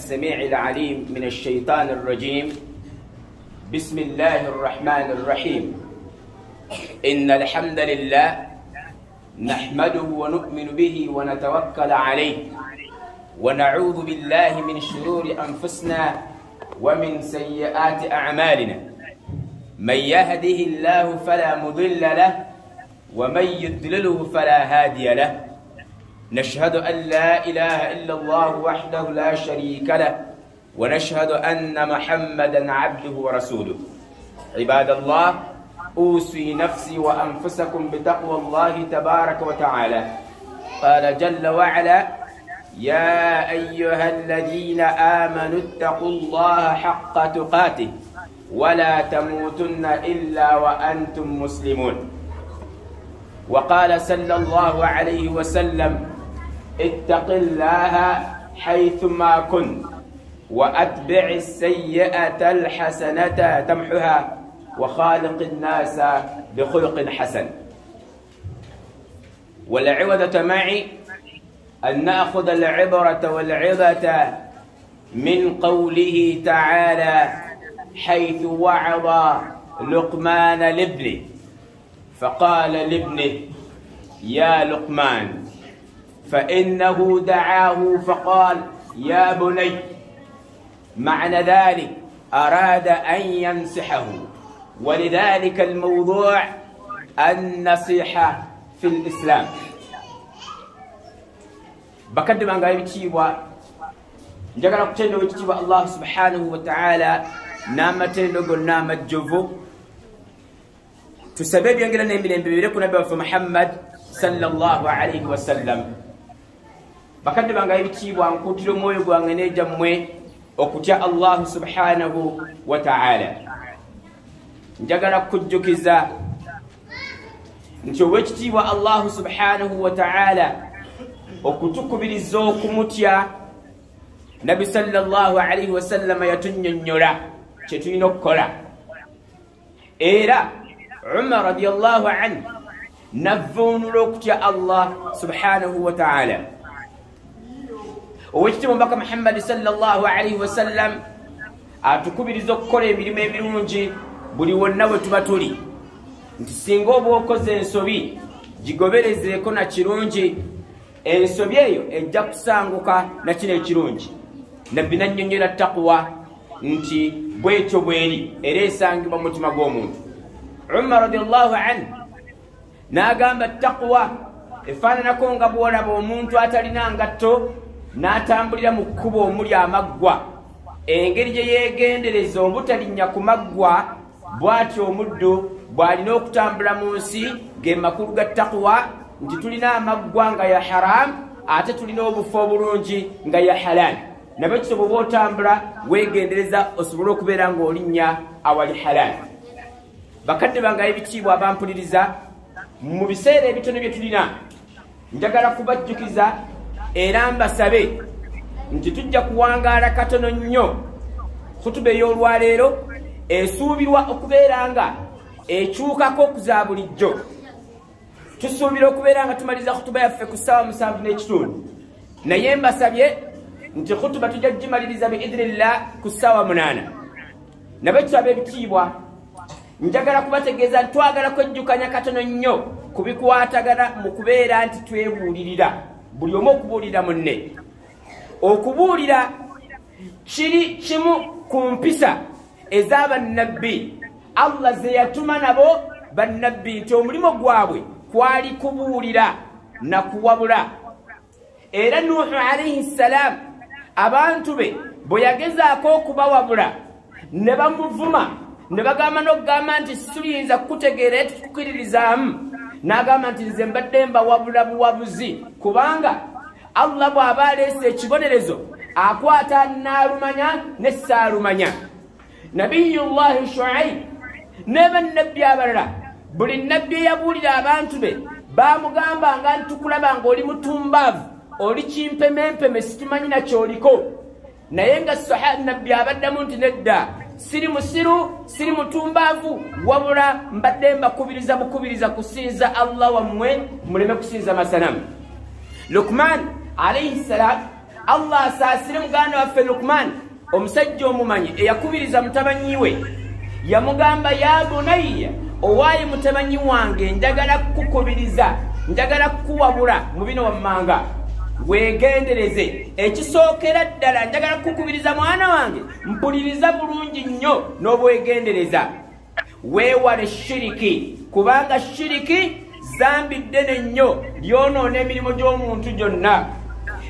السميع العليم من الشيطان الرجيم. بسم الله الرحمن الرحيم. إن الحمد لله نحمده ونؤمن به ونتوكل عليه ونعوذ بالله من شرور أنفسنا ومن سيئات أعمالنا. من يهده الله فلا مضل له ومن يضلله فلا هادي له. نشهد أن لا إله إلا الله وحده لا شريك له ونشهد أن محمدا عبده ورسوله. عباد الله، أوصي نفسي وأنفسكم بتقوى الله تبارك وتعالى. قال جل وعلا: يا أيها الذين آمنوا اتقوا الله حق تقاته ولا تموتن إلا وأنتم مسلمون. وقال صلى الله عليه وسلم: اتق الله حيثما كنت وأتبع السيئة الحسنة تمحها وخالق الناس بخلق حسن. والعوضة معي أن نأخذ العبرة والعظة من قوله تعالى حيث وعظ لقمان لابنه فقال لابنه: يا لقمان، فإنه دعاه فقال: يا بني. معنى ذلك أراد أن ينصحه، ولذلك الموضوع النصيحة في الإسلام. بقدم أن قال بتشيبوا جعل كتير بتشيبوا الله سبحانه وتعالى نامتين لقول نامت جوفو تسبب ينقلنا من بيركو نبي محمد صلى الله عليه وسلم. بقدم أن قال بتشيبوا أن كتير موي أن نجمع وكتير الله سبحانه وتعالى njagala kujjukiza nti owekitiibwa Allahu subhanahu wa ta'ala okutukubiriza okumutya Nabi sallallahu alayhi wa sallam yatunnyonnyola kye tulina okukola. Era Umar radiyallahu anhu navvuunula okutya Allah subhanahu wa ta'ala. Owekitiibwa Mubaka Muhammad sallallahu alayhi wa sallam atukubiriza okukola emirimu ebirungi buli wonna we tuba tuli, nti singa oba okoze ensobi gigoberezeeko na kirungi, ensobi eyo ejja kusanguka na kino ekirungi. Nabbi nannyonnyola taqwa nti bwetyo bweri era esangibwa mu mutima gw'omuntu. Umar radiyallahu anhu n'agamba taqwa efaananako nga bw'olaba omuntu atalina ngatto n'atambulira mu kkubo omuli amaggwa, engeri gye yeegendereza obutalinnya ku maggwa, bw'atyo omuddu bw'alina okutambula mu nsi ge makulu ga taqwa, nti tulina amaggwa nga ya haram ate tulina obufu obulungi nga ya halal. nabyo kisobola otambula weegendereza osobole okubeera ng'olinnya awali halal. Bakadde bange ebitiibwa abampuliriza, mu biseera ebitono bye tulina, njagala kubajjukiza era mbasabe nti tujja kuwangaala katono nnyo khutuba ey'olwaleero esuubirwa okubeera nga ekyukako okuza bulijjo. Tusuubira okubeera nga tumaliza khutuba yaffe ku ssaawa 7:30, naye mbasabye nti khutuba tujja kugimaliriza biidhnillah ku ssaawa 8. nabyo tusaba ebitiibwa, njagala kubategeeza nti twagala kwejjukanya katono nnyo ku bikwatagana mu kubeera nti twebuulirira, buli omu okubuulira munne. Okubuulira kiri kimu ku mpisa ez'abannabbi Allah ze yatuma nabo bannabbi, nti omulimu gwabwe kwali kubuulira na kuwabula. Era Nuhu alayhi salam abantu be bwe yagezaako okubawabula ne bamuvuma ne bagamba n'okugamba nti situyinza kukutegeera tukukkiririzaamu, n'agamba nti nze mbadde mbawabula buwabuzi, kubanga Allah bw'aba aleese ekibonerezo akwata annaalumanya ne ssaalumanya. Nabiyullahi Shuaib ne bannabbi abalala, buli nabbi eyabuulira abantu be baamugambanga nti tukulaba ng'oli mutumbaavu, oli kimpemempeme, situmanyi na kyoliko. Naye nga nabbi abaddamu nti nedda, siri musiru, siri mutumbaavu, wabula mbadde mbakubiriza bukubiriza kusinza Allah wammwe, muleme kusinza masanamu. Luqman alayhi salam Allah asaasire muganda waffe Luqman omusajja omumanyi eyakubiriza mutabanyi we yamugamba ya bunayya owaayi mutabanyi wange njagala kukukubiriza njagala kukuwabula mu bino wammanga weegendereze ekisookera ddala njagala kukukubiriza mwana wange mpuliriza bulungi nnyo n'obwegendereza weewale shiriki kubanga shiriki zambi ddene nnyo lyonoona emirimu gy'omuntu gyonna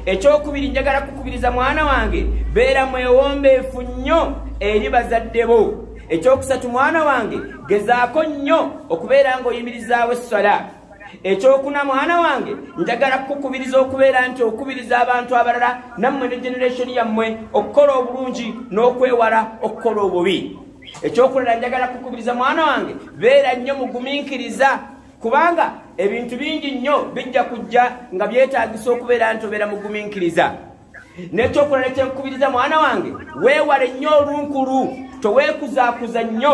ekyokubiri njagala kukubiriza mwana wange beera mwewombeefu nnyo eri bazadde bo ekyokusatu mwana wange gezaako nnyo okubeera ng'oyimirizaawo essala ekyokuna mwana wange njagala kukubiriza okubeera nti okubiriza abantu abalala nammwe ne generation yammwe okukola obulungi n'okwewala okukola obubi ekyokulala njagala kukubiriza mwana wange beera nnyo mugumiikiriza kubanga ebintu bingi nnyo bijja kujja nga byetaagisa okubeera nti obeera mugumiikiriza n'ekyokulala kyenkubiriza mwana wange weewale nnyo olunkulu toweekuzaakuza nnyo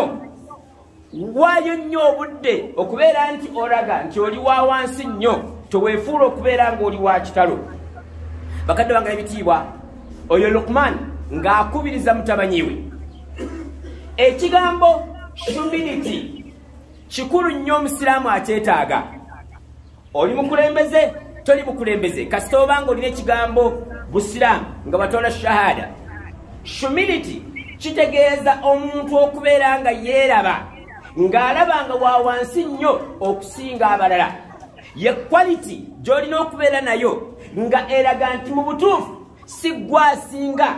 waayo nnyo obudde okubeera nti olaga nti oli wa wansi nnyo toweefuula okubeera ng'oli wa kitalo bakadde bange ebitiibwa oyo Luqman ng'akubiriza mutabanyiwe ekigambo humility kikulu nnyo omusiraamu akyetaaga oli mukulembeze toli mukulembeze kasita obanga olina ekigambo busiraamu nga batoola shahada humility kitegeeza omuntu okubeera nga yeeraba ng'alaba nga wa wansi nnyo okusinga abalala ye quality gy'olina okubeera nayo nga eraga nti mu butuufu si gwasinga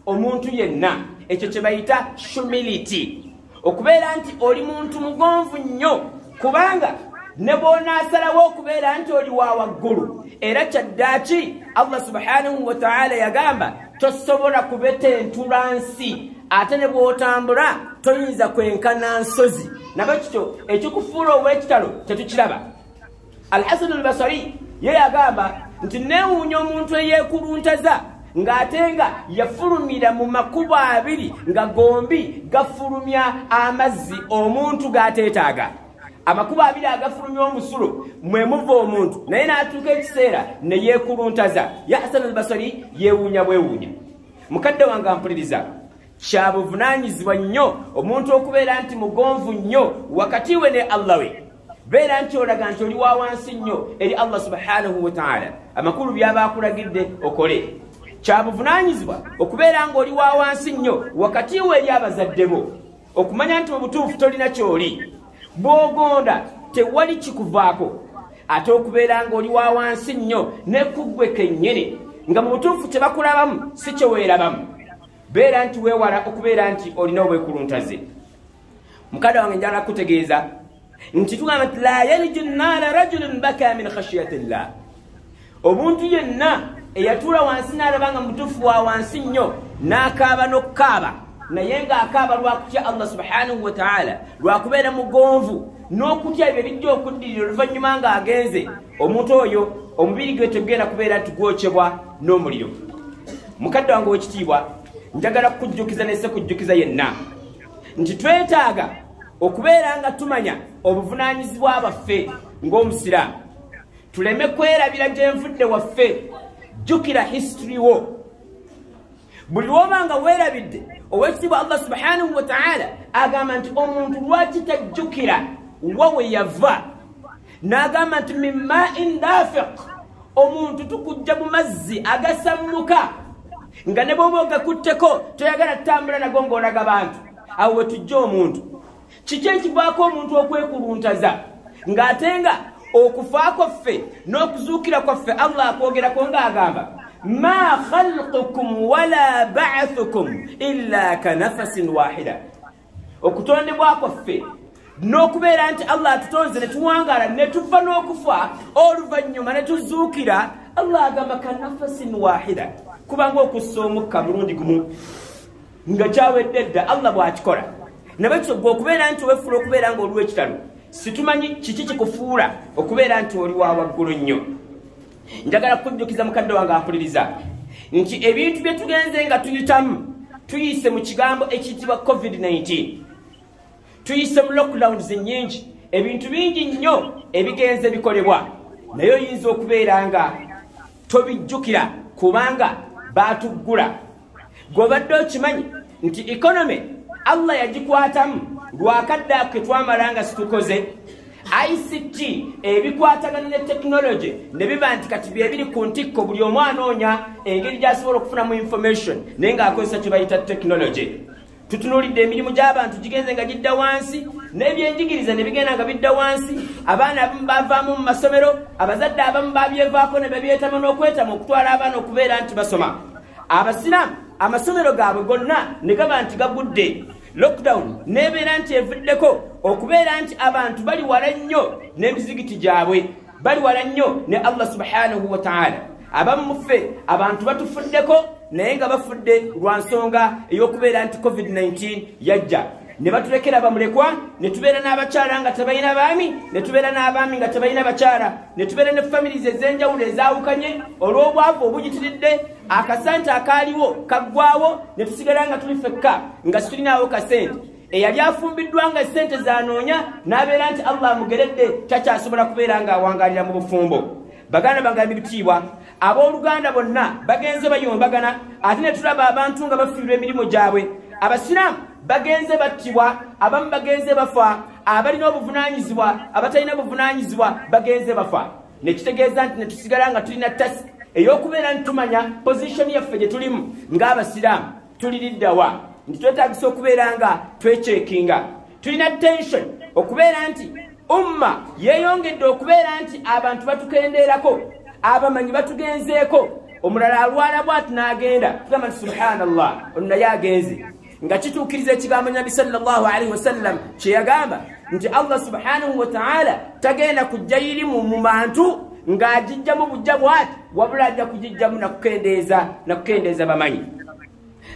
omuntu yenna ekyo kye bayita humility okubeera nti oli muntu mugonvu nnyo kubanga ne bw'onaasalawo okubeera nti oli wa waggulu era kyaddaaki Allah subhanahu wa ta'ala yagamba tosobola kubetentula nsi ate ne bw'otambula toyinza kwenkana nsozi nabakityo ekikufuula ow'ekitalo tetukiraba Al-Hasan al-Basri ye yagamba nti neewuunya omuntu eyeekuluntaza ng'ate nga yafulumira mu makubo abiri nga gombi gafulumya amazzi omuntu g'ateetaaga amakubo abiri agafulumya omusulo mwe muva omuntu naye n'atuuka ekiseera ne yeekuluntaza ya Hasan al-Basri yeewuunya bwewuunya mukadde wange ampuliriza kya buvunaanyizibwa nnyo omuntu okubeera nti mugonvu nnyo wakati we ne Allah we beera nti olaga nti oli wa wansi nnyo eri Allah subhanahu wa ta'ala amakulu by'aba akulagidde okole kya buvunaanyizibwa okubeera ng'oli wa wansi nnyo wakati we eri abazadde bo okumanya nti mu butuufu tolina ky'oli bw'ogonda tewali kikuvaako ate okubeera ng'oli wa wansi nnyo ne kuggwe kennyini nga mu butuufu kye bakulabamu si kye weerabamu beera nti weewala okubeera nti olina obwekuluntaze mukadde wange njagala kutegeeza nti tugamba nti la yaliju nnaara rajulun baka min khashyati llah omuntu yenna eyatuula wansi n'alaba nga mutuufu wa wansi nnyo n'akaaba n'okukaaba naye ng'akaaba lwakutya Allah subhanahu wa ta'ala lwakubeera mugonvu n'okutya ebyo bijja okuddirira oluvannyuma ng'agenze omuntu oyo omubiri gwe tegenda kubeera nti gwokyebwa n'omuliro mukadde wange w'ekitiibwa njagala kukujjukiza nese kujjukiza yenna nti twetaaga okubeera nga tumanya obuvunaanyizibwa bwaffe ng'omusiraamu tuleme kwerabira gyenvudde waffe jjukira history wo buli lw'obanga weerabidde ow'ekitiibwa Allah subhanahu wa ta'ala agamba nti omuntu lwaki tajjukira wa we yava n'agamba nti min ma'in dafiq omuntu tukujja mu mazzi agasammuka nga ne bw'oba ogakutteko toyagala tutambula nago ng'olaga bantu awo we tujja omuntu kiki ekivaako omuntu okwekuluntaza ng'ate nga okufa kwaffe n'okuzuukira kwaffe Allah akwogerako ng'agamba ma khalqukum wala ba'thukum illa kanafasin wahida okutondebwa kwaffe n'okubeera nti Allah atutonze ne tuwangaala ne tufa n'okufa oluvannyuma ne tuzuukira Allah agamba kanafasin wahida kubanga okussa omukka mulundi gumu nga kyawedde dda Allah bw'akikola nabekyo gwe okubeera nti weefula okubeera ng'oliwo ekitalo situmanyi kiki kikufuula okubeera nti oli wa waggulu nnyo njagala kukujjukiza mukadde wange ampuliriza nti ebintu bye tugenze nga tuyitamu tuyise mu kigambo ekiyitibwa COVID-19 tuyise mu lockdowns nnyingi ebintu bingi nnyo ebigenze bikolebwa naye oyinza okubeera nga tobijjukira kubanga batugula gobadde okimanyi nti economy Allah yagikwatamu lwakadde ke twamalanga situkoze ICT ebikwatagana ne technology ne biba nti kati byebiri ku ntikko buli omu anoonya engeri gy'asobola okufunamu information naye ng'akozesa kye bayita technology. Tutunuulidde emirimu gy'abantu gigenze nga gidda wansi n'ebyenjigiriza ne bigenda nga bidda wansi abaana abamu bavaamu mu masomero abazadde abamu babyevaako ne babyetamu n'okwetamu okutwala abaana okubeera nti basoma. Abasiraamu amasomero gaabwe gonna ne gaba nti gagudde lockdown nebeera nti evuddeko okubeera nti abantu bali wala nnyo n'emizigiti gyabwe bali wala nnyo ne Allah subhanahu wa ta'ala. Abamu muffe abantu batufuddeko naye nga bafudde lwa nsonga ey'okubeera nti COVID-19 yajja ne batulekera bamulekwa ne tubeera n'abakyala nga tebalina baami ne tubeera n'abaami nga tebalina bakyala ne tubeera ne families ez'enjawulo ezaawukanye olw'obwavu obugitiridde akasente akaaliwo kaggwawo ne tusigala nga tuli fekka nga situlinaawo kasente eyali afumbiddwa nga sente zanoonya n'abeera nti Allah amugeredde takyasobola kubeera ng'awangalira mu bufumbo. Baganda bange ebitiibwa abooluganda bonna bagenze bayombagana ate ne tulaba abantu nga bafiirwa emirimu gyabwe. Abasiraamu bagenze battibwa abamu bagenze bafa abalina obuvunaanyizibwa abatalina buvunaanyizibwa bagenze bafa ne kitegeeza nti ne tusigala nga tulina tasi ey'okubeera nti tumanya position yaffe gye tulimu ng'abasiraamu tuliriddawa nti twetaagisa okubeera nga twecekinga. Tulina tension okubeera nti umma yeeyongedde okubeera nti abantu batukendeerako abamanyi batugenzeeko omulala alwala bw'ati n'agenda tugamba nti subhanallah ono naye agenze nga kituukiriza ekigambo Nabi sallallahu alaihi wasallam kye yagamba nti Allah subhanahu wa ta'ala tagenda kujja irimu mu bantu ng'agijjamu bujja bw'ati wabula ajja kugijjamu nakukendeeza bamanyi.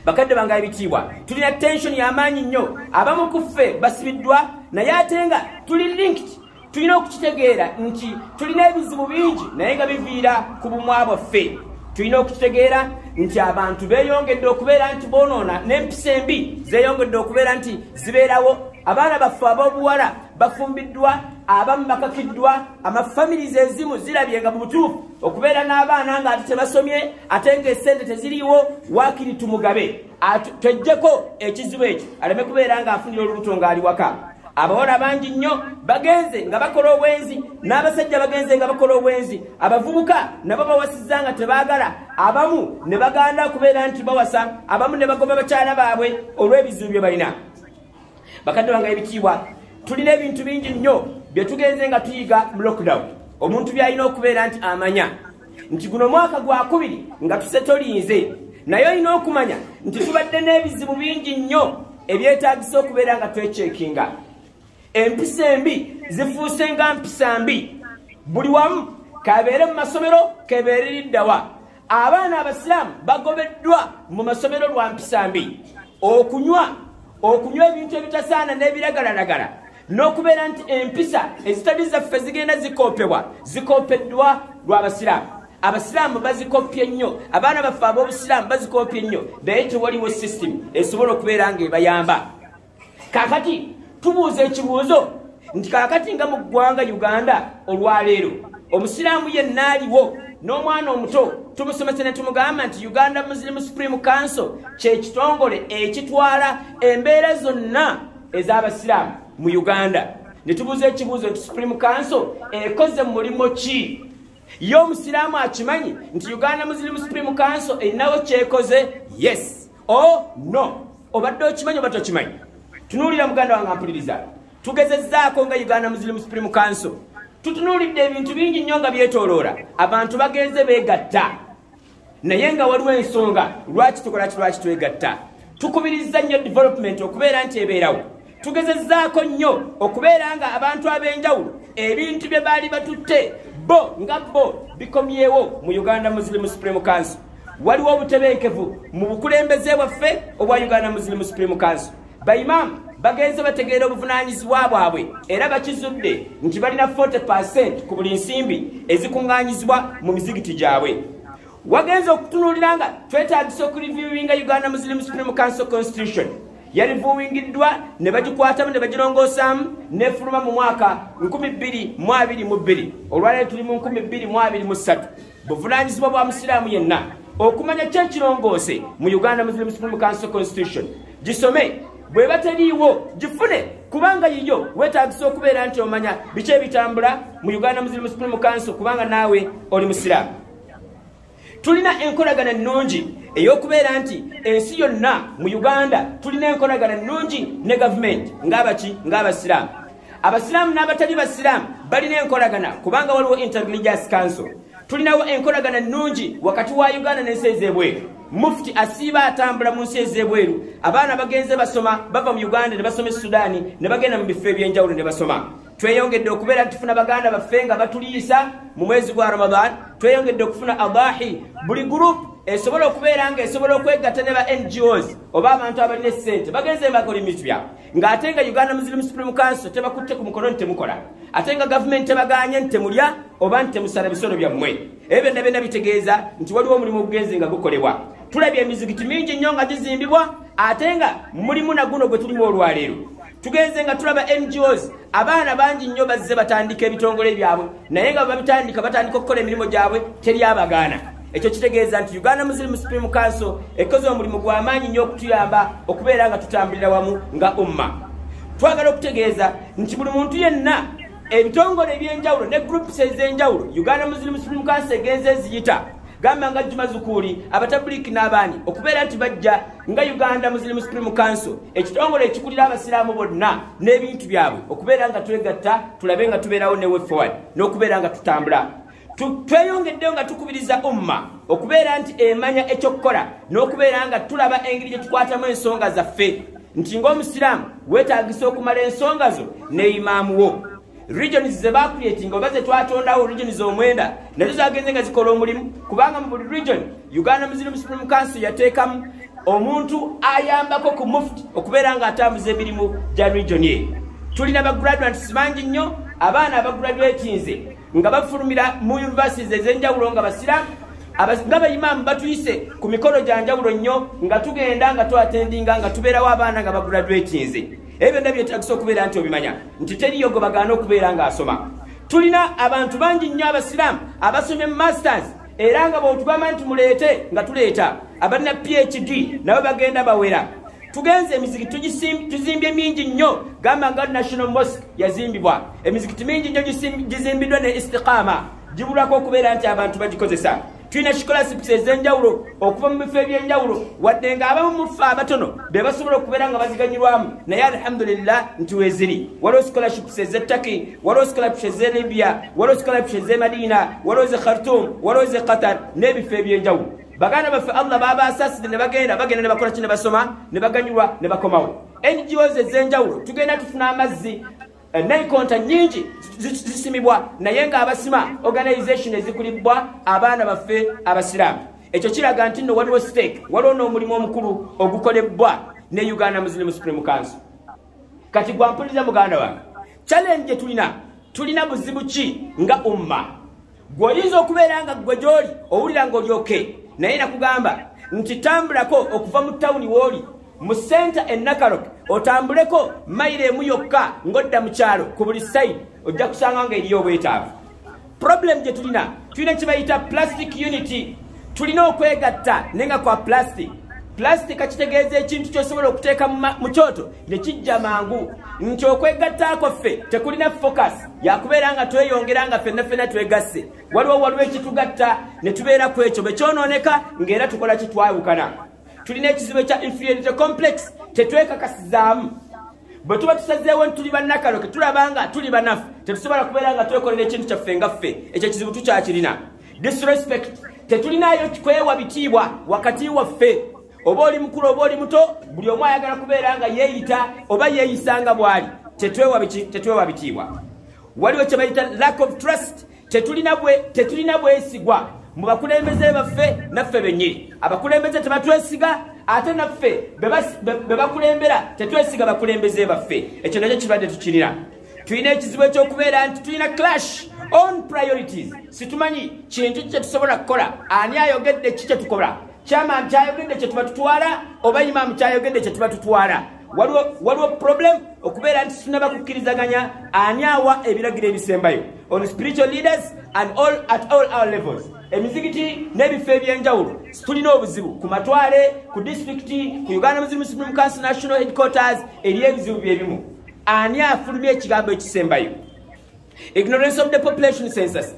Bakadde bange ebitiibwa tulina tension y'amaanyi nnyo abamu ku ffe basibiddwa naye ate nga tuli linked tulina okukitegeera nti tulina ebizibu bingi naye nga biviira ku bumwa bwaffe. Tulina okukitegeera nti abantu beeyongedde okubeera nti boonoona n'empisa embi zeeyongedde okubeera nti zibeerawo. Abaana baffe ab'obuwala bafumbiddwa abamu bakakiddwa amafamilizi ezimu zirabye nga mu butuufu okubeera n'abaana ng'ate tebasomye ate ng'essente teziriiwo waakiri tumugabe twejjeko ekizibu ekyo aleme kubeera ng'afunira olubuto ng'ali waka. Abawala bangi nnyo bagenze nga bakola obwenzi n'abasajja bagenze nga bakola obwenzi. Abavubuka nabo bawasizza nga tebaagala abamu ne baganda okubeera nti bawasa abamu ne bagoba bakyala baabwe olw'ebizibu bye balina. Bakadde bange ebitiibwa tulina ebintu bingi nnyo bye tugenze nga tuyiga mu lockdown omuntu byalina okubeera nti amanya nti guno mwaka gwa 2 nga tusetolinze naye olina okumanya nti tubadde n'ebizibu bingi nnyo ebyetaagisa okubeera nga twecekinga. Empisa embi zifuuse nga mpisa mbi buli wamu kabeere mu masomero kebeere liddawa. Abaana abasiraamu bagobeddwa mu masomero lwa mpisa mbi okunywa ebintu ebitasaana n'ebiragalalagala n'okubeera nti empisa ezitali zaffe zigenda zikoopeddwa lw'abasiraamu. Abasiraamu bazikoppye nnyo abaana baffe ab'obusiraamu bazikoppye nnyo naye tewaliwo system esobola okubeera ng'ebayamba. Kaakati tubuuza ekibuuzo nti kaakati nga mu ggwanga Uganda olwaleero omusiraamu yenna aliwo n'omwana omuto tumusomesa ne tumugamba nti Uganda Muslim Supreme Council kye kitongole ekitwala embeera zonna ez'abasiraamu mu Uganda. Ne tubuuza ekibuuzo nti Supreme Council ekoze mulimo ki? Ye omusiraamu akimanyi nti Uganda Muslim Supreme Council erinawo kyekoze? Yes or no? Obadde okimanyi oba tokimanyi? Tunuulira muganda wange ampuliriza. Tugezezzaako nga Uganda Muslim Supreme Council tutunuulidde ebintu bingi nnyo nga byetooloola abantu bagenze beegatta naye nga waliwo ensonga lwaki tukola lwaki twegatta. Tukubirizza nnyo development okubeera nti ebeerawo. Tugezezzaako nnyo okubeera nga abantu ab'enjawulo ebintu bye baali batutte bo bikomyewo mu Uganda Muslim Supreme Council. Waliwo obutebenkevu mu bukulembeze bwaffe obwa Uganda Muslim Supreme Council. Baimaamu bagenze bategeera obuvunaanyizibwa bwabwe era bakizudde nti balina 40% ku buli nsimbi ezikuŋŋaanyizibwa mu mizigiti gyabwe. Wagenze okutunuulira nga twetaagisa okureviewinga Uganda Muslim Supreme Council Constitution. Yareviewingiddwa ne bagikwatamu ne bagirongoosaamu n'efuluma mu mwaka 2022 olwaleero tuli mu 2023. Buvunaanyizibwa bwa musiraamu yenna okumanya kyekirongose mu Uganda Muslim Supreme Council Constitution gisome bwe bataliiwo gifune kubanga yiyo wetaagisa okubeera nti omanya biki ebitambula mu Uganda Muslim Supreme Council kubanga naawe oli musiraamu. Tulina enkolagana nnungi ey'okubeera nti ensi yonna mu Uganda tulina enkolagana nnungi ne gavumenti ng'abasiraamu. Abasiraamu n'abatali basiraamu balina enkolagana kubanga waliwo Interreligious Council. Tulinawo enkolagana nnungi wakati wa Uganda n'ensi ez'ebweru. Mufti asiiba atambula mu nsi ez'ebweru. Abaana bagenze basoma bava mu Uganda ne basoma e Sudaani ne bagenda mu bifo eby'enjawulo ne basoma. Tweyongedde okubeera nti tufuna baganda baffe nga batuliisa mu mwezi gwa Ramadan. Tweyongedde okufuna adahi buli group esobola okubeera nga esobola okwegatta ne ba NGOs oba abantu abalina essente bagenze bakola emirimu byabwe ng'ate nga Uganda Muslim Supreme Council tebakutte ku mukono nti temukola ate nga gavumenti tebaganye nti temulya oba nti temusala bisolo byammwe. Ebyo byonna bitegeeza nti waliwo omulimu obugenzi nga gukolebwa. Tulabye emizikiti mingi nnyo nga gizimbibwa ate nga mulimu na guno gwe tulimu olwaleero. Tugenze nga tulaba NGOs abaana bangi nnyo bazze batandika ebitongole byabwe naye nga batandika okukola emirimu gyabwe teri abagaana. Ekyo kitegeeza nti Uganda Muslim Supreme Council ekoze omulimu gw'amaanyi nnyo okutuyamba okubeera nga tutambulira wamu nga umma. Twagala okutegeeza nti buli muntu yenna ebitongole eby'enjawulo ne groups ez'enjawulo Uganda Muslim Supreme Council egenze eziyita gamba nga Juma Zukuri abatabuliki n'abaani okubeera nti bajja nga Uganda Muslim Supreme Council ekitongole ekikulira abasiraamu bonna n'ebintu byabwe okubeera nga twegatta tulabe nga tubeerawo ne way forward n'okubeera nga tutambula. Tweyongeddeyo nga tukubiriza umma okubeera nti emanya ekyokukola n'okubeera nga tulaba engeri gye tukwatamu ensonga zaffe nti ng'omusiraamu weetaagisa okumala ensonga zo ne imaamu wo. Regions ze bakuleetinga oba ze twatondawo regions omwenda nazo zagenze nga zikola omulimu kubanga mu buli region Uganda Muslim Supreme Council yateekamu omuntu ayambako ku mufti okubeera nga atambuza emirimu gya region ye. Tulina bagraduates bangi nnyo abaana abagraduatinze nga bafulumira mu universities ez'enjawulo nga basiraamu nga bayimaamu batuyise ku mikolo gya njawulo nnyo nga tugenda nga twatendinga nga tubeerawo abaana nga bagraduatinze. Ebyo nabyo byetaagisa okubeera nti obimanya nti teriyo gwe bagaana okubeera ng'asoma. Tulina abantu bangi nnyo abasiraamu abasomye mu masters era nga bw'otugamba nti muleete nga tuleeta abalina PhD nabo bagenda bawera. Tugenze emizikiti tuzimbye mingi nnyo gamba nga National Mosque yazimbibwa emizikiti mingi nnyo gizimbiddwa ne Istiqama gibulako okubeera nti abantu bagikozesa. Tulina scholarships ez'enjawulo okuva mu bifo eby'enjawulo wadde nga abamu mu ffe abatono be basobola okubeera nga baziganyirwamu naye alhamdulillah nti weeziri. Waliwo scholarships ez'e Turkey, waliwo scholarships ez'e Libya, waliwo scholarships ez'e Madina, waliwo ez'e Khartoum, waliwo ez'e Qatar n'ebifo eby'enjawulo. Baganda baffe Allah babaasaside ne bagenda ne bakola ki ne basoma ne baganyulwa ne bakomawo. NGOs ez'enjawulo tugenda tufuna amazzi naikonta nyingi zisimibwa naye nga abasima organization ezikulibwa abaana baffe abasiraamu. Ekyo kiraga nti nno waliwo stake waliwo n'omulimu omukulu ogukolebwa ne Uganda Muslim Supreme Council. Kati gwampuliriza muganda wange challenge tulina buzibu ki nga umma gw'oyinza okubeera nga gwe gy'oli owulira ng'olyoke naye nakugamba nti tambulako okuva mu tawuni w'oli mu center e Nakaroke otambuleko mayiro emu yokka ng'odda mu kyalo ku buli side ojja kusanga nga eriyo obwetaavu. Problem gye tulina kye bayita plastic unity. Tulina okwegatta nenga kwa plastic kitegeeza ekintu ky'osobola okuteeka mu kyoto ne kijja mangu nti okwegattaako ffe tekulina focus yakubeera nga tweyongera nga ffenna twegasse. Waliwo ekitugatta ne tubeera ku ekyo bwe kyonooneka ng'era tukola kitwawukana. Tulina ekizibu ekya inferiority complex tetwekakasizaamu. Bwe tuba tusazeewo nti tuli bannakaloke tulaba nga tuli banafu tetusobola kubeera nga twekolera ekintu kyaffe nga ffe. Ekyo ekizibu tukyakirina. Disrespect tetulinayo kikwewa bitiibwa wakati waffe. Oba oli mukulu oba oli muto buli omu ayagala kubeera nga yeeyita oba yeeyisanga bw'ali. Tetwewa bitiibwa. Waliwo kye bayita lack of trust. Tetulina bwesigwa mu bakulembeze baffe naffe bennyini. Abakulembeze tebatwesiga ate naffe be bakulembera tetwesiga bakulembeze baffe. Ekyo nakyo kibadde tukirina. Tulina ekizibu ekyokubeera nti tulina clash on priorities. Situmanyi kintu kye tusobola kukola ani ayogedde ki kye tukola. Chairman kyayogedde kye tuba tutwala oba imaamu kyayogedde kye tuba tutwala. Waliwo problem okubeera nti tunaba kukkirizaganya ani awa ebiragiro ebisembayo. On spiritual leaders and at all our levels. Emizigiti n'ebifo ebyenjawulo tulina obuzibu ku Matwale, ku district, ku Uganda Muslim Council National Headquarters eriyo ebizibu byebimu. Ani afulumya ekigambo ekisembayo? Ignorance of the population census.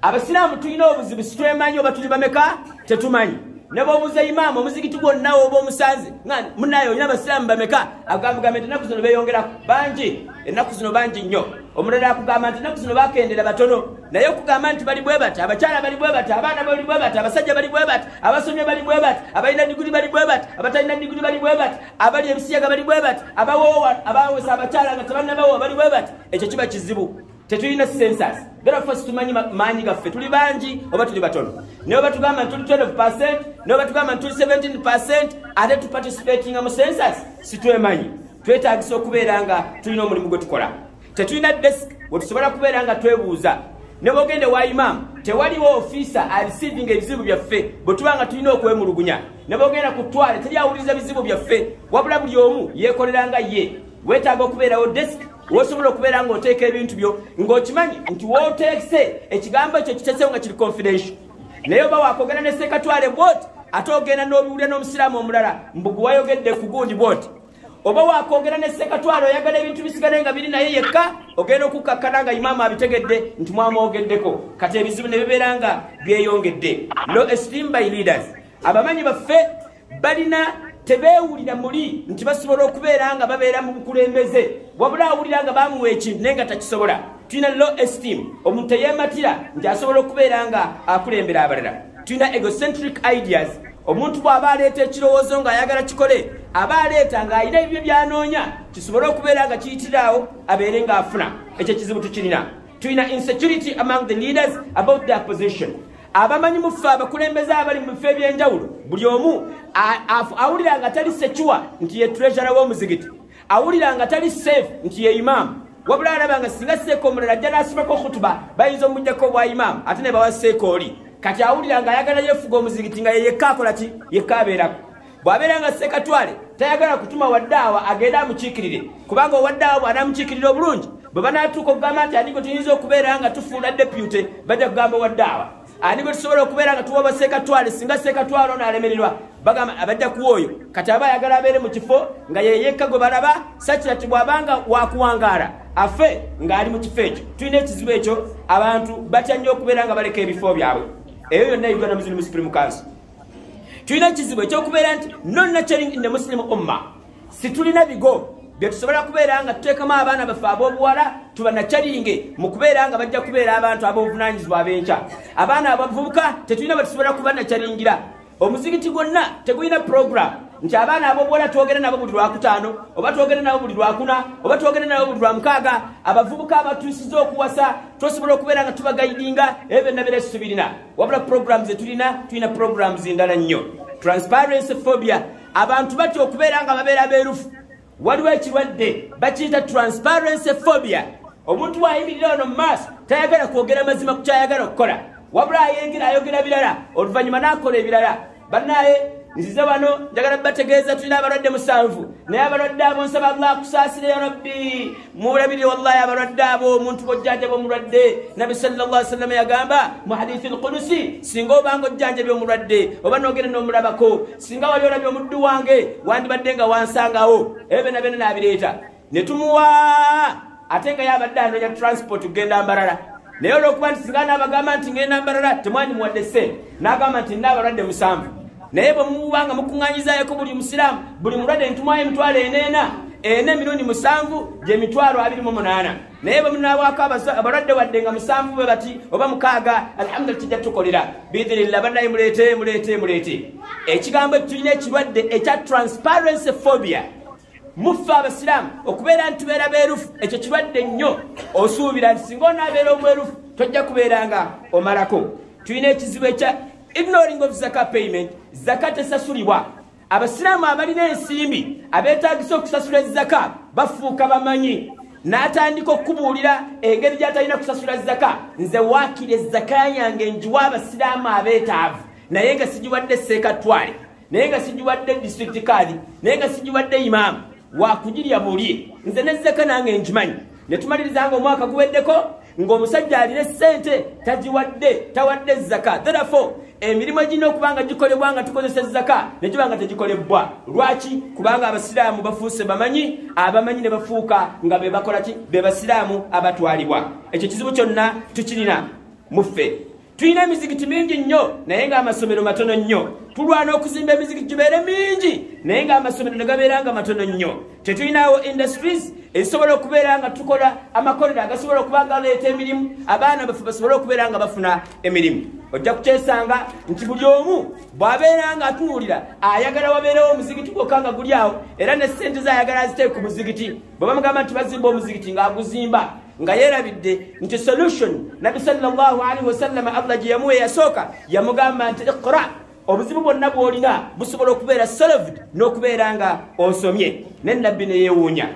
Abasiraamu tulina obuzibu situemanyi oba tuli bameka tetumanyi. Ne bw'obuuza imaamu omuzigiti gwonna oba omusanze munaye olina abasiraamu bameka agamba nti ennaku zino beeyongera bangi, ennaku zino bangi nnyo. Omulala akugamba nti ennaku zino bakendera batono, naye okugamba nti bali bwe bati, abakyala bali bwe bati, abaana bali bwe bati, abasajja bali bwe bati, abasomye bali bwe bati, abalina diguli bali bwe bati, abatalina diguli bali bwe bati, abali ebisiyaga bali bwe bati, abawoowa abawesa abakyala nga tebannabawowa bali bwe bati, ekyo kiba kizibu. Tetulina census. Therefore tumanyi maanyi gaffe tuli bangi oba tuli batono. Ne oba tugamba tuli 12%, ne oba tugamba tuli 17%, ate tuparticipating mu census situemanyi. Twetaagisa okubeera nga tulina omulimu gwe tukola. Tetulina desk wetusobola kubeera nga twebuuza. Ne bw'ogende wa imam tewaliwo officer receiving ebizibu byaffe bwe tuba nga tulina okwemulugunya. Ne bw'ogenda ku ttwale teri awuliriza bizibu byaffe, wabula buli omu yeekoleranga ye. Weetaaga okubeerawo desk wosobola okubeera ng'oteeka ebintu byo ng'okimanyi nti wooteekese ekigambo ekyo kitesewo nga kiri confidential. Naye oba waakogera ne Sekatwale bwoti ate ogenda n'obiwulira n'omusiraamu omulala mbugu wayogedde ku gundi bwoti. Oba waakogera ne Sekatwale oyagala ebintu bisigale nga biri naye yekka ogenda okukkakkana nga imaamu abitegedde nti mwamwogeddeko. Kati ebizibu ne bibeera nga byeyongedde. Low esteem by leaders. Abamanyi baffe balina tebeewulira muli nti basobola okubeera nga babeera mu bukulembeze, wabula awulira nga bamuwa ekintu naye nga takisobola. Tulina low esteem, omuntu teyeematira nti asobola okubeera nga akulembera abalala. Tulina egocentric ideas, omuntu bw'aba aleeta ekirowoozo ng'ayagala kikole, aba aleeta ng'alina ebyo by'anoonya kisobole okubeera nga kiyitiraawo abeere ng'afuna. Ekyo kizibu tukirina. Tulina insecurity among the leaders about their position. Abamanyi muffe abakulembeze abali mu bifo ebyenjawulo buli omu awulira nga tali secure nti ye treasurer w'omuzigiti, awulira nga tali safe nti ye imaamu, wabula alaba nga singa seeko omulala ajja n'asomako khutuba bayinza omuggyako obwa imaamu ate ne bawa seeko oli. Kati awulira nga ayagala yeefuga omuzigiti nga ye yekka akola ki, yekka abeerako. Bw'abeera nga Sekatwale tayagala kutuma waddaawa agende amukiikirire, kubanga owaddaawa bw'anaamukiikirira obulungi bwe banaatuuka okugamba nti ani gwe tuyinza okubeera nga tufuula deputy bajja kugamba waddaawa. Ani gwe tusobola okubeera nga tuwa Sekatwale singa Sekatwale ono alemererwa bagamba abajja kuwa oyo. Kati aba ayagala abeere mu kifo nga ye yekka gwe balaba sakirati bw'abanga wakuwangaala afe ng'ali mu kifo ekyo. Tulina ekizibu ekyo, abantu batya nnyo okubeera nga baleka ebifo byabwe. Eyo yonna Uganda Muslim Supreme Council. Tulina ekizibu ekyokubeera nti non nurturing in the Muslim Ummah. Situlina bigo bye tusobola kubeera nga tuteekamu abaana baffe ab'obuwala tubanakyalinge mu kubeera nga bajja kubeera abantu ab'obuvunaanyizibwa ab'enkya. Abaana abavubuka tetulina batusobola kubanakyalingira. Omuzigiti gwonna tegulina program nti abaana ab'obuwala twogera nabo buli lwakutaano oba twogera nabo buli lwakuna oba twogera nabo buli lwamukaaga. Abavubuka abatuusiza okuwasa tosobola okubeera nga tubagayidinga ebyo byonna bira situbirina, wabula programs zetulina tulina programs endala nnyo. Transparency phobia, abantu batya okubeera nga babeera beerufu. Waliwo ekirwadde bakiyita transparency phobia. Omuntu bw'ayimirira ono mu maaso tayagala kwogera mazima ku kyayagala okukola, wabula ayogera birala oluvannyuma n'akola ebirala. Bannaye nzize wano njagala bategeeza tulina abalwadde 7 naye abalwadde abo nsaba Allah akusaasire ya Rabbi mulabire wallahi abalwadde abo omuntu bw'ojjanjaba omulwadde Nabi sallallahu alaihi wasallam yagamba mu hadithi al-Qudusi singa obanga ojjanjabye omulwadde oba n'ogenda n'omulabako singa wali olabye omuddu wange wandibadde nga wansangawo ebyo byonna n'abireeta ne tumuwa ate nga yabadde anoonya transport kugenda Mbarara. Naye olw'okuba nti singa n'abagamba nti ngenda Mbarara temwanyi muwadde ssente n'agamba nti nina abalwadde 7 naye bwe mubanga mukuŋŋaanyizaayoko buli musiraamu buli mulwadde ntumwayo emitwalo 4 emirundi 7 gye mitwalo 28 naye bwe munaabwako abalwadde wadde nga 7 bwe bati oba 6 alhamdulillah kijja tukolera biidhinillah. Bannaye muleete ekigambo tulina ekirwadde ekya transparency phobia. Muffe abasiraamu okubeera nti tubeera beerufu ekyo kirwadde nnyo. Osuubira nti singa onaabeera omwerufu tojja kubeera nga omalako. Tulina ekizibu ekya ignoring of zakat payment. Zakat esasulibwa. Abasiraamu abalina ensimbi abeetaagisa okusasula zaka bafuuka bamanyi. N'atandika okubuulira engeri gy'atalina kusasula zaka. Nze waakire zaka yange njiwa abasiraamu abeetaavu naye nga sigiwadde Sekatwale, naye nga sigiwadde district kaadi, naye nga sigiwadde imaamu. Wakugirya bulye nze ne zaka nange nkimanyi. Ne tumalirizanga omwaka guweddeko ng'omusajja alina ssente tawadde zaka. Therefore emirimu egirina okubanga gikolebwa nga tukozesa zaka ne gibanga tegikolebwa. Lwaki? Kubanga abasiraamu bafuuse bamanyi, abamanyi ne bafuuka nga be bakola ki? Be basiraamu abatwalibwa. Ekyo kizibu kyonna tukirina muffe. Tulina emizikiti mingi nnyo naye ng'amasomero matono nnyo. Tulwana okuzimba emizikiti gibeere mingi naye ng'amasomero ne gabeera nga matono nnyo. Tetulinawo industries ezisobola okubeera nga tukola amakolero agasobola okuba nga galeeta emirimu, abaana baffe basobola okubeera nga bafuna emirimu. Ojja kukyesanga nti buli omu bw'abeera nga atunuulira ayagala wabeerewo omuzikiti gwokka nga guli awo era ne ssente z'ayagala aziteeke ku muzikiti. Bwe bamugamba nti bazimba omuzikiti ng'aguzimba nga yerabidde nti solution Nabi sallallahu alaihi wasallam Allah gye yamuwa eyasooka yamugamba nti iqra, obuzibu bwonna bw'olina busobola okubeera solved n'okubeera nga osomye. Ne nabbi ne yeewuunya.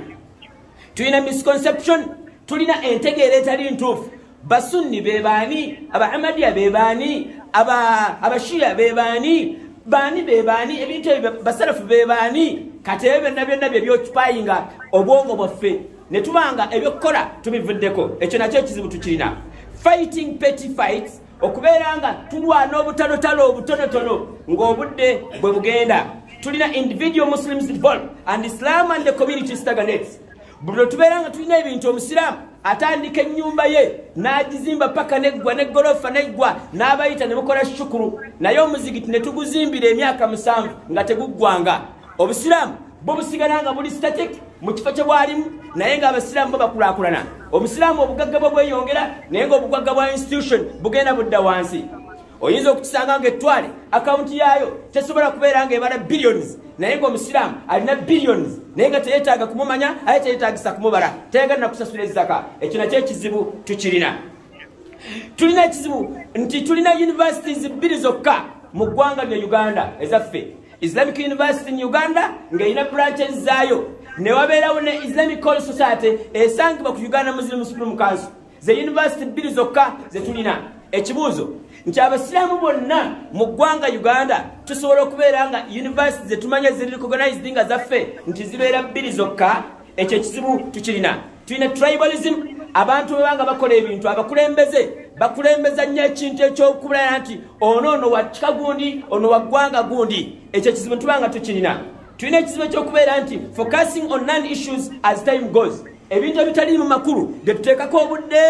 Tulina misconception, tulina entegeera etali ntuufu. Basunni be baani, Abahamadiya be baani, Abashiya be baani, baani be baani, ebintu basalafu be baani. Kati ebyo byonna by'okyupayinga obwongo bwaffe ne tubanga ebyokukola tubivuddeko. Ekyo nakyo ekizibu tukirina. Fighting petty fights, okubeera nga tulwana obutalotalo obutonotono ng'obudde bwe bugenda. Tulina individual Muslims involved and Islam and the community stagnates. Bwe tubeera nga tulina ebintu omusiraamu atandika ennyumba ye n'agizimba paka neggwa n'eggolofa neggwa n'abayita ne mukola shukuru, naye omuzikiti ne tuguzimbira emyaka 7 nga teguggwanga. Obusiraamu bwo busigala nga buli static mu kifo kye bwalimu naye ng'abasiraamu bo bakulaakulana. Omusiraamu obugagga bwe bweyongera naye ng'obugagga bwa institution bugenda budda wansi. Oyinza okukisanga ng'ettwale akawunti yaayo tesobola kubeera ng'ebala billions naye ng'omusiraamu alina billions naye nga teyeetaaga kumumanya aye teyeetaagisa kumubala, tayagala na kusasula ezzaka. Ekyo nakyo ekizibu tukirina. Tulina ekizibu nti tulina universities 2 zokka mu ggwanga lya Uganda ezaffe. Islamic University in Uganda ng'erina branches zaayo, ne wabeerawo ne Islamic College Society esangibwa ku Uganda Muslim Supreme Council. Ze university 2 zokka ze tulina. Ekibuuzo nti abasiraamu bonna mu ggwanga Uganda tusobola okubeera nga university ze tumanya ziri recognized nga zaffe nti zibeera 2 zokka. Ekyo ekizibu tukirina. Tulina tribalism, abantu bebanga bakola ebintu abakulembeze bakulembeza nnyo ekintu eky'okubulana nti ono wa kika gundi ono wa ggwanga gundi. Ekyo ekizibu tubanga tukirina. Tulina ekizibu ekyokubeera nti focusing on non-issues as time goes. Ebintu ebitali mu makulu bye tuteekako obudde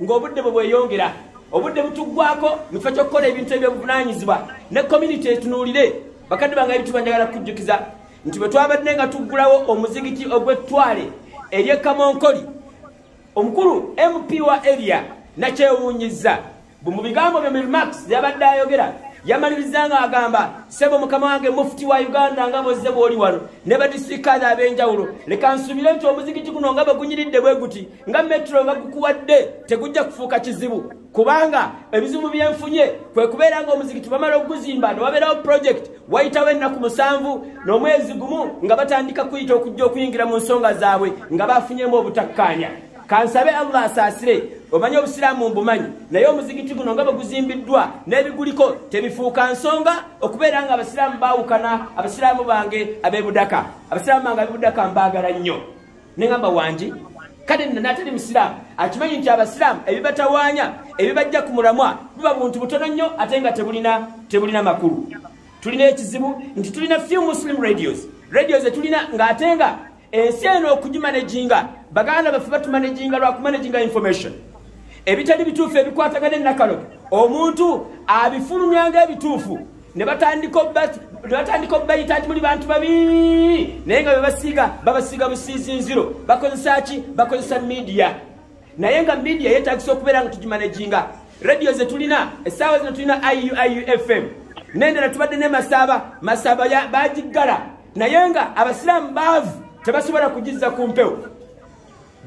ng'obudde bwe bweyongera. Obudde butuggwako mu kifo ky'okukola ebintu ebyobuvunaanyizibwa ne community etunuulire. Bakadde bange ebintu banjagala kujjukiza nti bwe twabadde nga tuggulawo omuzigiti ogw'ettwale ery'Ekamonkoli, omukulu MP wa area nakyewuunyizza. Mu bigambo bye Milmax yabadde ayogera yamalirizanga agamba, sebo mukama wange mufti wa Uganda nga bozze bw'oli wano ne badisitulikaazi ab'enjawulo, leka nsubire nti omuzigiti guno nga bagunyiridde bwe guti nga metro bagukuwadde tegujja kufuuka kizibu, kubanga ebizibu byenfunye kwe kubeera nga omuzigiti bamala okuguzimba ne wabeerawo project wayitawo ennaku 7 n'omwezi gumu nga batandika kuyita okujja okuyingira mu nsonga zaabwe nga bafunyemu obutakkaanya. Kansabe Allah asaasire, omanyi obusiraamu mbumanyi naye omuzigiti guno nga baguzimbiddwa n'ebiguliko tebifuuka nsonga okubeera nga abasiraamu baawukana. Abasiraamu bange ab'ebudaka, abasiraamu bange ab'ebudaka mbaagala nnyo. Ne ngamba wangi kale n'atali musiraamu akimanyi nti abasiraamu ebibatawaanya ebibajja ku mulamwa biba buntu butono nnyo ate nga tebulina makulu. Tulina ekizibu nti tulina few Muslim radios tulina ng'ate nga ensi eno okugimanaginga baganda baffe batumanaginga lwa kumanaginga information ebitali bituufu ebikwatagana ennakalo. Omuntu abifulumyanga ebituufu ne batandika obbayita nti muli bantu babi naye nga babasiiga busiizinziro. Bakozesa ki? Bakozesa media. Naye nga media yeetagisa okubeera nga tugimanaginga. Radio ze tulina essaawa zino tulina IU FM n'endala tubadde ne Masaba bagiggala naye nga abasiraamu baavu tebasobola kugizza ku mpewo.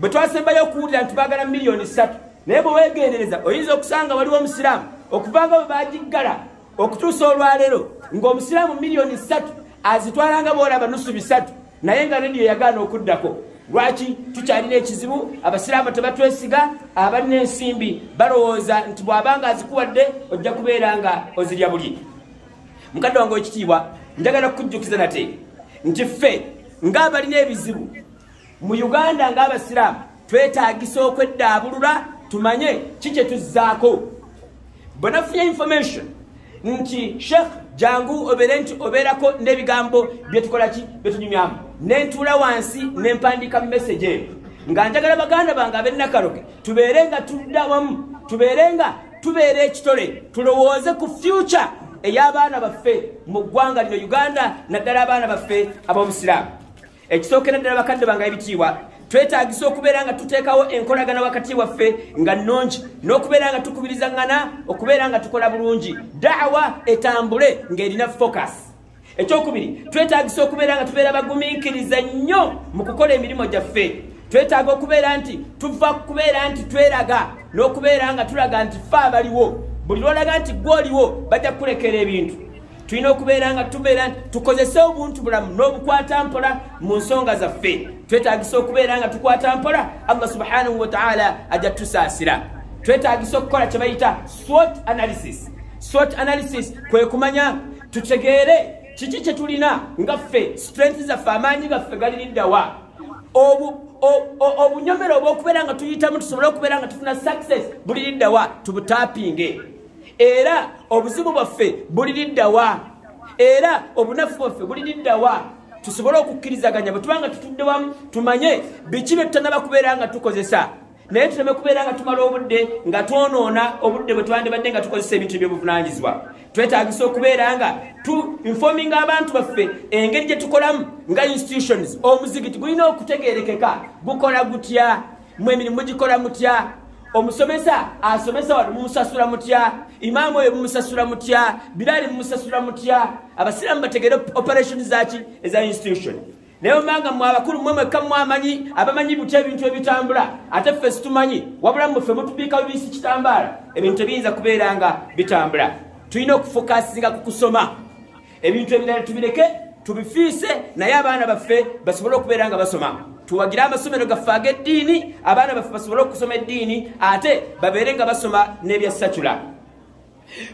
Bwe twasembayo okuwulira nti baagala miliyoni 3 naye bwe weegendereza oyinza okusanga waliwo omusiraamu okuvanga bwe bagiggala okutuusa olwaleero ng'omusiraamu miliyoni 3 azitwalanga boolaba nusu 3 naye nga rediyo yagaana okuddako. Lwaki? Tukyalina ekizibu. Abasiraamu tebatwesiga, abalina ensimbi balowooza nti bw'abanga azikuwadde ojja kubeera nga ozirya buli. Mukadde wange ekitiibwa njagala kukujjukiza nate nti ffe ng'abalina ebizibu mu Uganda ng'abasiraamu twetaagisa okweddaabulula tumanye kiki tuzzaako bonafunye information nti Sheikh jangu oberenti oberako n'ebigambo byetukola ki byetunyumyamu nentuula wansi nempandika message nga njagala baganda bange ab'ennakaloge tubeerenga tudda wamu tubeerenga tubeere ekitole tulowooze ku future ey'abaana baffe mu ggwanga lino Uganda naddala abaana baffe ab'obusiraamu ekisookera ddala bakadde bange ebitiibwa twetaagisa okubeera nga tuteekawo enkolagana wakati waffe nga nnungi n'okubeera nga tukubirizangana okubeera nga tukola bulungi daawa etambule ng'erina focus ekyokubiri twetaagisa okubeera nga tubeera bagumiikiriza nnyo mu kukola emirimu gyaffe twetaaga okubeera nti tuva kubeera nti tweraga n'okubeera nga tulaga nti ffe abaliwo buli lwolaga nti gw'oliwo bajja kukulekera ebintu tulina okubeera nga tubeera nti tukozese obuntu bulamu n'obukwata mpola mu nsonga zaffe twetaagisa okubeera nga tukwata mpola Allah subhanahu wa ta'ala ajja tusaasira twetaagisa okukola kye bayita SWOT analysis SWOT analysis kwe kumanya tutegeere kiki kye tulina nga ffe strength zaffe amaanyi gaffe galiriddawa obunyomero obw'okubeera nga tuyitamu tusobole okubeera nga tufuna success buliriddawa tubutaapinge era obuzibu bwaffe buliriddawa era obunafu bwaffe buliriddawa tusobole okukkirizaganya bwe tubanga tutudde wamu tumanye biki bye tutanaba kubeera nga tukozesa naye tuleme kubeera nga tumala obudde nga twonoona obudde bwe twandibadde nga tukozesa ebintu eby'obuvunaanyizibwa twetaagisa okubeera nga tu informing abantu baffe engeri gye tukolamu nga institutions omuzigiti gulina okutegeerekeka gukola gutya mu emirimu gikola mutya omusomesa asomesa wano mumusasula mutya imaamu oyo mumusasula mutya biraali mumusasula mutya abasiraamu bategere operation zaki eza institution naye omanga mwe abakulu mwe mwekka mwamanyi abamanyi butya ebintu ebitambula ate ffe situmanyi wabula mmwe ffe mutubiika bibisi kitambaala ebintu ebiyinza kubeera nga bitambula tulina okufokasinga ku kusoma ebintu ebirala tubireke tubifiise naye abaana baffe basobole okubeera nga basoma tuwagira amasomero gaffe ag'eddiini abaana baffe basobole okusoma eddiini ate babeere nga basoma n'ebya sakula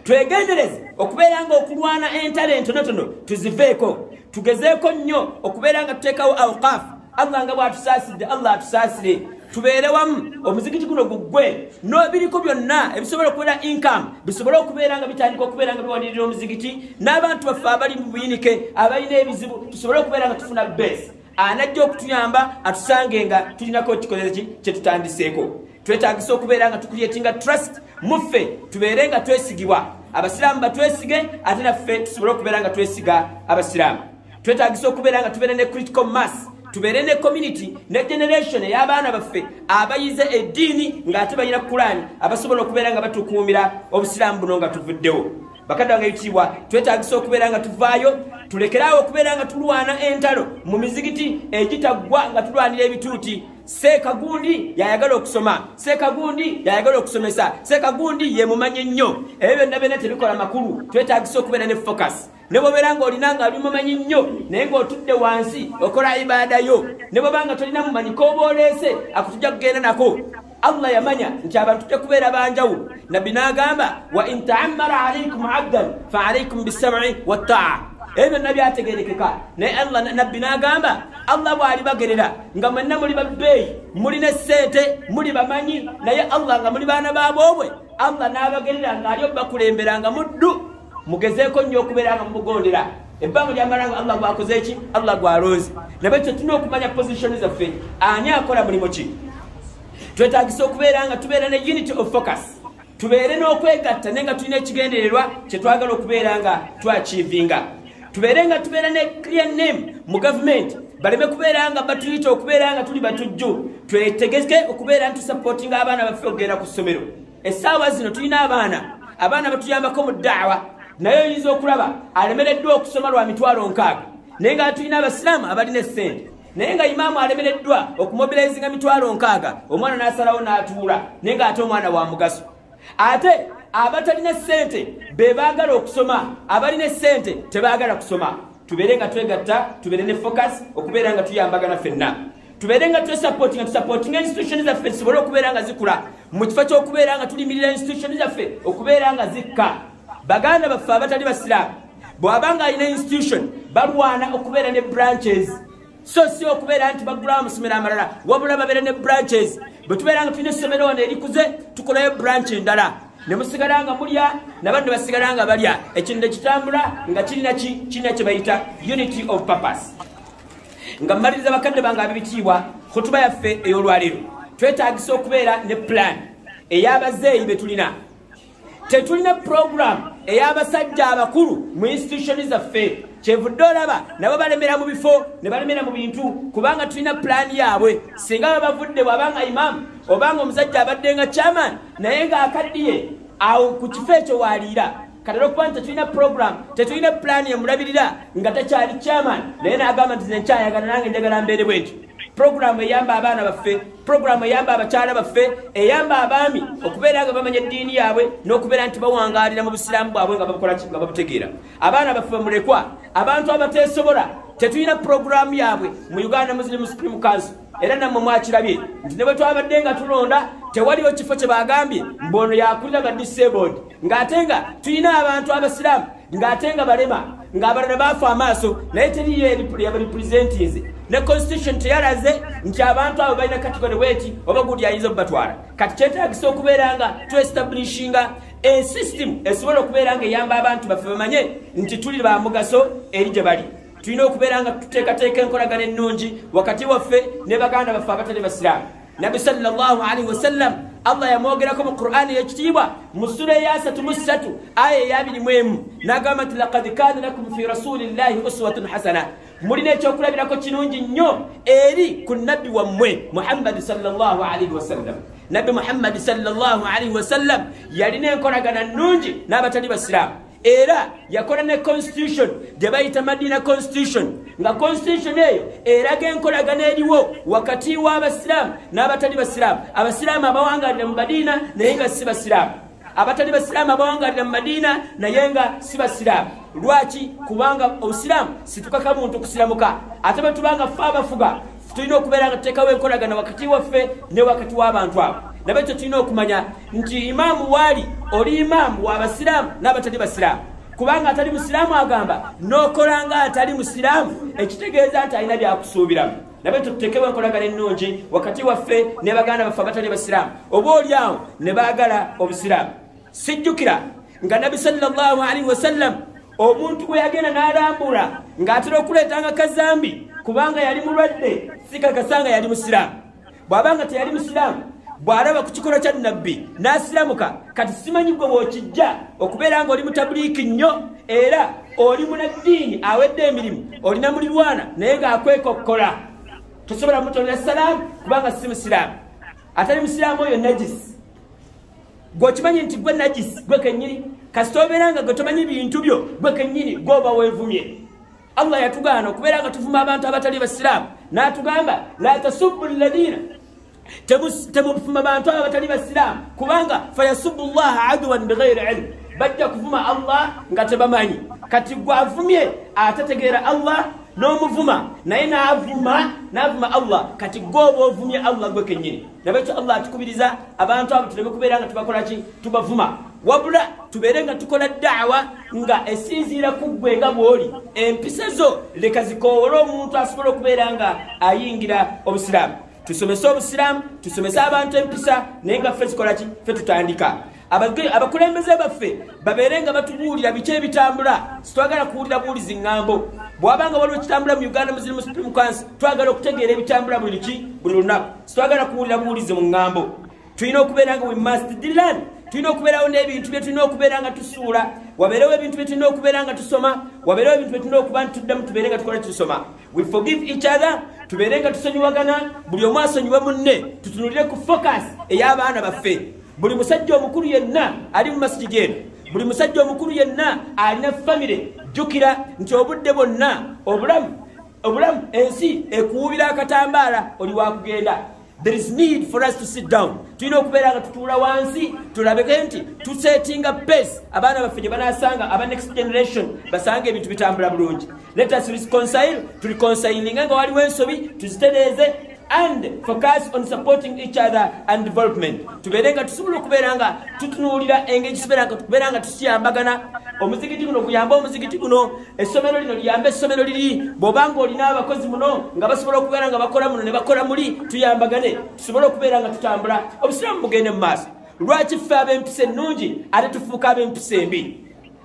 twegendereze okubeera nga okulwana entalo entonotono tuziveeko tugezeeko nnyo okubeera nga tuteekawo awqaafu Allah nga bw'atusaasidde Allah atusaasire tubeere wamu omuzikiti guno guggwe n'ebiriko byonna ebisobola okubeera income bisobole okubeera nga bitandika okubeera nga biwanirira omuzikiti n'abantu baffe abali mu buyinike abalina ebizibu tusobole okubeera nga tufuna base anajja okutuyamba atusange nga tulinako kikozesa kye tutandiseeko twetaagisa okubeera nga tukuyetinga trust muffe tubeere nga twesigibwa abasiraamu batwesige ate naffe tusobole okubeera nga twesiga abasiraamu twetaagisa okubeera nga tubeere ne critical mass tubeere ne community ne generation ey'abaana baffe abayize eddiini ng'ate bayina Qur'ani abasobola okubeera nga batukuumira obusiraamu buno nga tuvuddewo bakadde bange ebitiibwa twetaagisa okubeera nga tuvaayo tulekeraawo okubeera nga tulwana entalo mu mizigiti egitaggwa nga tulwanira ebituuti Seekagundi yayagala okusoma Seekagundi yayagala okusomesa Seekagundi ye mumanyi nnyo ebyo byonna byonna tebikola makulu twetaagisa okubeera ne focus ne bw'obeera nga olina nga alimumanyi nnyo naye ng'otudde wansi okola ibaadayo ne bw'oba nga tolina mumanyi k'oba oleese akutujja kugenda nako Allah yamanya nti abantu tujja kubeera banjawulo nabbi n'agamba wa in ta'ammara alaykum abdan fa alaykum bis-sam'i wat-ta'a ebyo nabyategerekeka naye Allah nabbi n'agamba Allah bw'alibagerera nga mwenna muli babbeeyi mulina ssente muli bamanyi naye Allah nga muli baana baboobwe Allah n'abagerera ng'ali obakulemberanga muddu mugezeeko nnyo okubeera nga mumugondera ebbanga lyamalanga Allah gwakoze eki Allah gwalonze nabekyo tulina okumanya position zaffe ani akola mulimu ki twetaagisa okubeera nga tubeera ne unity of focus tubeere n'okwegatta naye nga tulina ekigendererwa kye twagala okubeera nga twachivinga tubeere nga tubeera ne clear name mu government baleme kubeera nga batuyita okubeera nga tuli batujju twetegeke okubeera ntusupportinga abaana baffe okugenda ku ssomero essaawa zino tulina abaana batuyambako mu daawa naye oyinza okulaba alemereddwa okusoma lwa mitwalo 6 naye nga tulina abasiraamu abalina essente naye nga imaamu alemereddwa okumobilizinga mitwalo 6 omwana n'asalawo n'atuula naye nga ate omwana wa mugaso ate abatalina ssente be baagala okusoma abalina essente tebaagala kusoma tubeere nga twegatta tubeere ne focus okubeera nga tuyambagana ffenna tubeere nga tusupportinga institution zaffe zisobole okubeera nga zikula mu kifo ky'okubeera nga tulimirira institution zaffe okubeera nga zikka baganda baffe abatali basiraamu bw'abanga alina institution balwana okubeera ne branches so si okubeera nti bagulawo amasomero amalala wabula babeera ne branches bwe tubeera nga tulina essomero wano erikuze tukolayo branch endala ne musigala nga mulya nabadde basigala nga balya ekintu ekitambula nga kirina kye bayita unity of purpose. Nga mmaliriza bakadde bange ab'ebitiibwa khutuba yaffe ey'olwaleero twetaagisa okubeera ne plan ey'abazeeyi be tulina. Tetulina program ey'abasajja abakulu mu institution zaffe kyevudde olaba nabo balemera mu bifo ne balemera mu bintu kubanga tulina plan yaabwe. Singa babavudde bwabanga imaamu obanga omusajja abadde nga chairman naye ng'akaddiye awo ku kifo ekyo waaliira katera okuba nti tetulina program tetulina plan emulabirira nga takyali chairman naye n'agamba nti nenkyayagala nange njagala mbeere bwetyo. Program eyamba abaana baffe, program eyamba abakyala baffe, eyamba abaami okubeera nga bamanya eddiini yaabwe n'okubeera nti bawangaalira mu busiraamu bwabwe nga babukola nga babutegeera. Abaana baffe bamulekwa, abantu abateesobola tetulina program yaabwe mu Uganda Muslim Supreme Council. Era nammwe mwakirabye nti ne bwe twabadde nga tulonda tewaliwo kifo kye bagambye mbono yakulira ba disabled ng'ate nga tulina abantu abasiraamu ng'ate nga balema ng'abalala baafa amaaso naye teriyo yabarepresentings ne constitution teyalaze nti abantu abo balina kategori bweti oba gudi ayinza okubatwala. Kati kyetaagisa okubeera nga tu-establishinga a system esobola okubeera nga eyamba abantu baffe bamanye nti tuli ba mugaso eri gye bali. Tulina okubeera nga tuteekateeka enkolagana ennungi wakati waffe ne baganda baffe abatali basiraamu. Nabi sallallahu alaihi wasallam Allah yamwogerako mu Qur'ani y'ekitiibwa mu sura ya 33 aya ya 21 n'agamba nti laqad kana lakum fi rasulillahi uswatun hasana. Mulina ekyokulabirako kirungi nnyo eri ku nabbi wammwe Muhammad sallallahu alaihi wasallam. Nabi Muhammad sallallahu alaihi wasallam yalina enkolagana nnungi n'abatali basiraamu. Era yakola ne constitution gye bayita Madina constitution nga constitution eyo eraga enkolagana eriwo wakati w'abasiraamu n'abatali basiraamu. Abasiraamu abawangalira mu Madina naye nga si basiraamu, abatali basiraamu abawangalira mu Madina naye nga si basiraamu. Lwaki? Kubanga obusiraamu situkaka muntu kusiramuka ate bwe tubanga ffe abafuga tulina okubeera nga tuteekawo enkolagana wakati waffe ne wakati w'abantu abo. Nabekyo tulina okumanya nti imaamu waali oli imaamu w'abasiraamu n'abatali basiraamu. Kubanga atali musiraamu agamba n'okola nga atali musiraamu ekitegeeza nti alina byakusuubiramu. Nabekyo tuteekewo enkolagana ennungi wakati waffe ne baganda baffe abatali basiraamu oba olyawo ne baagala obusiraamu. Sijjukira nga Nabi sallallahu alaihi wasallam omuntu bwe yagenda n'alambula ng'atera okuleetanga kazambi kubanga yali mulwadde sikakasanga yali musiraamu. Bw'abanga teyali musiraamu bw'alaba ku kikola kya nabbi n'asiramuka kati simanyi gwe bw'okijja okubeera ng'oli mutabuliiki nnyo era oli munaddiini awedde emirimu olina mulirwana naye ng'akweka okukola tosobola mutonera salaamu kubanga si musiraamu. Atali musiraamu oyo najisi gw'okimanyi nti gwe najisi gwe kennyini kasita obeera nga gwe tomanyi bintu byo gwe kennyini gw'oba weevumye. Allah yatugaana okubeera nga tuvuma abantu abatali basiraamu n'atugamba la tasubbu alladhina temufuma abantu abo abatali basiraamu kubanga fayasubbu llaha aduwan bighayri ilm bajja kuvuma Allah nga tebamanyi. Kati gw'avumye atategeera Allah n'omuvuma naye n'avuma Allah kati gw'oba ovumye Allah gwe kennyini. Nabekyo Allah atukubiriza abantu abo tuleme kubeera nga tubakola ki tubavuma wabula tubeere nga tukola da'wa nga esinziira ku ggwe nga bw'oli. Empisa zo leka zikoowole omuntu asobola okubeera nga ayingira obusiraamu. Tusomese obusiraamu tusomese abantu empisa naye nga ffe zikola ki ffe tutandika. Abakulembeze baffe babeere nga batubuulira biki ebitambula sitwagala kuwulira buwulizi ŋŋambo. Bw'abanga waliwo ekitambula mu Uganda Muslim Supreme Council twagala okutegeera ebitambula buli lunaku sitwagala kuwulira buwulizi mu ŋŋambo. Tulina okubeera nga we must learn. Tulina okubeerawo n'ebintu bye tulina okubeera nga tusuula wabeerewo ebintu bye tulina okubeera nga tusoma wabeerewo ebintu bye tulina okuba ntuddamu tubeere nga tukola tusoma. We forgive each other tubeere nga tusonyiwagana buli omu asonyiwe munne tutunulire ku focus ey'abaana baffe. Buli musajja omukulu yenna ali mu masjidi eno buli musajja omukulu yenna alina famire jjukira nti obudde bwonna obulamu ensi ekuwubira akatambaala oli wakugenda. There is need for us to sit down. Tulina okubeera nga tutuula wansi tulabeke nti tusetinga pace abaana baffe gye banaasanga aba next generation basanga ebintu bitambula bulungi. Let us reconcile tuliconsilinga nga waliwo ensobi tuzitereeze and focus on supporting each other and development. Tuberenga tusobola kuberanga tutunulira engeri tuberenga tusiyambagana omuzikiti guno kuyamba omuzikiti guno essomero lino liyambe essomero liri bobanga olina abakozi muno nga basobola okuberanga bakola muno ne bakola muli tuyambagane tusobola okuberanga tutambula obusiramu bugende mu maaso. Lwaki ffe ab'empisa ennungi ate tufuuka ab'empisa embi?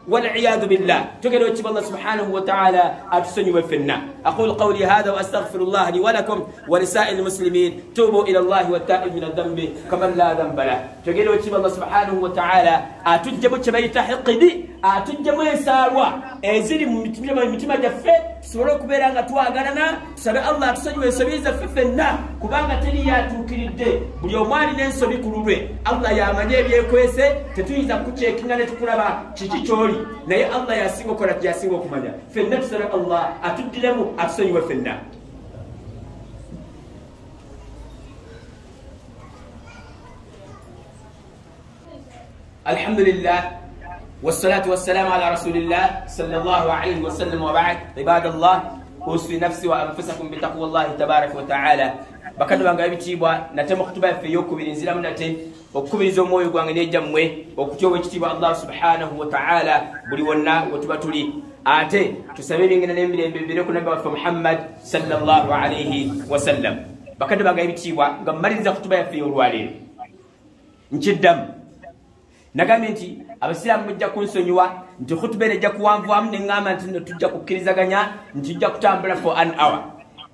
والعياذ بالله. تقولوا تشوف الله سبحانه وتعالى أتسني وفنا. أقول قولي هذا وأستغفر الله لي ولكم ولسائر المسلمين. توبوا إلى الله والتائب من الذنب كمن لا ذنب له. تقولوا تشوف الله سبحانه وتعالى أتجمع تبي تحق دي أتجمع يساروا أزيد متما جفة سورة كبيرة تواجدنا سبب الله تسني وسبيز في فنا كبارة تليا توكيد بيوماني ننسى بكروبه الله يا مني بيكويسه تتويزا كوتشي كنا نتكلم تشيشوري naye Allah yasinga okola yasinga okumanya fenna tusaba Allah atuddiremu atusonyiwe fenna. Alhamdulillah wassalatu wassalamu ala rasulillah sallallahu alayhi wa sallam wa ba'd. Ibadallah usfi nafsi wa anfusakum bi taqwallahi tabaraka wa ta'ala. Bakadu banga ebitibwa natema kutuba yaffe yokubiri nziramu nate okubiriza omwoyo gwange nejjammwe okutyowa ekitiibwa Allah subhanahu wa ta'ala buli wonna wetuba tuli ate tusabe ebingena n'emirembe bire ku nabbi waffe Muhammad sallallahu alayhi wa sallam. Bakadu banga ebitibwa nga mmaliriza kutuba yaffe y'olwaleero nkiddamu nagambye nti abasiraamu mujja kunsonyiwa nti khutuba ejja kuwanvuwamu neŋŋamba nti tujja kukkirizaganya nti tujja kutambula for an hour.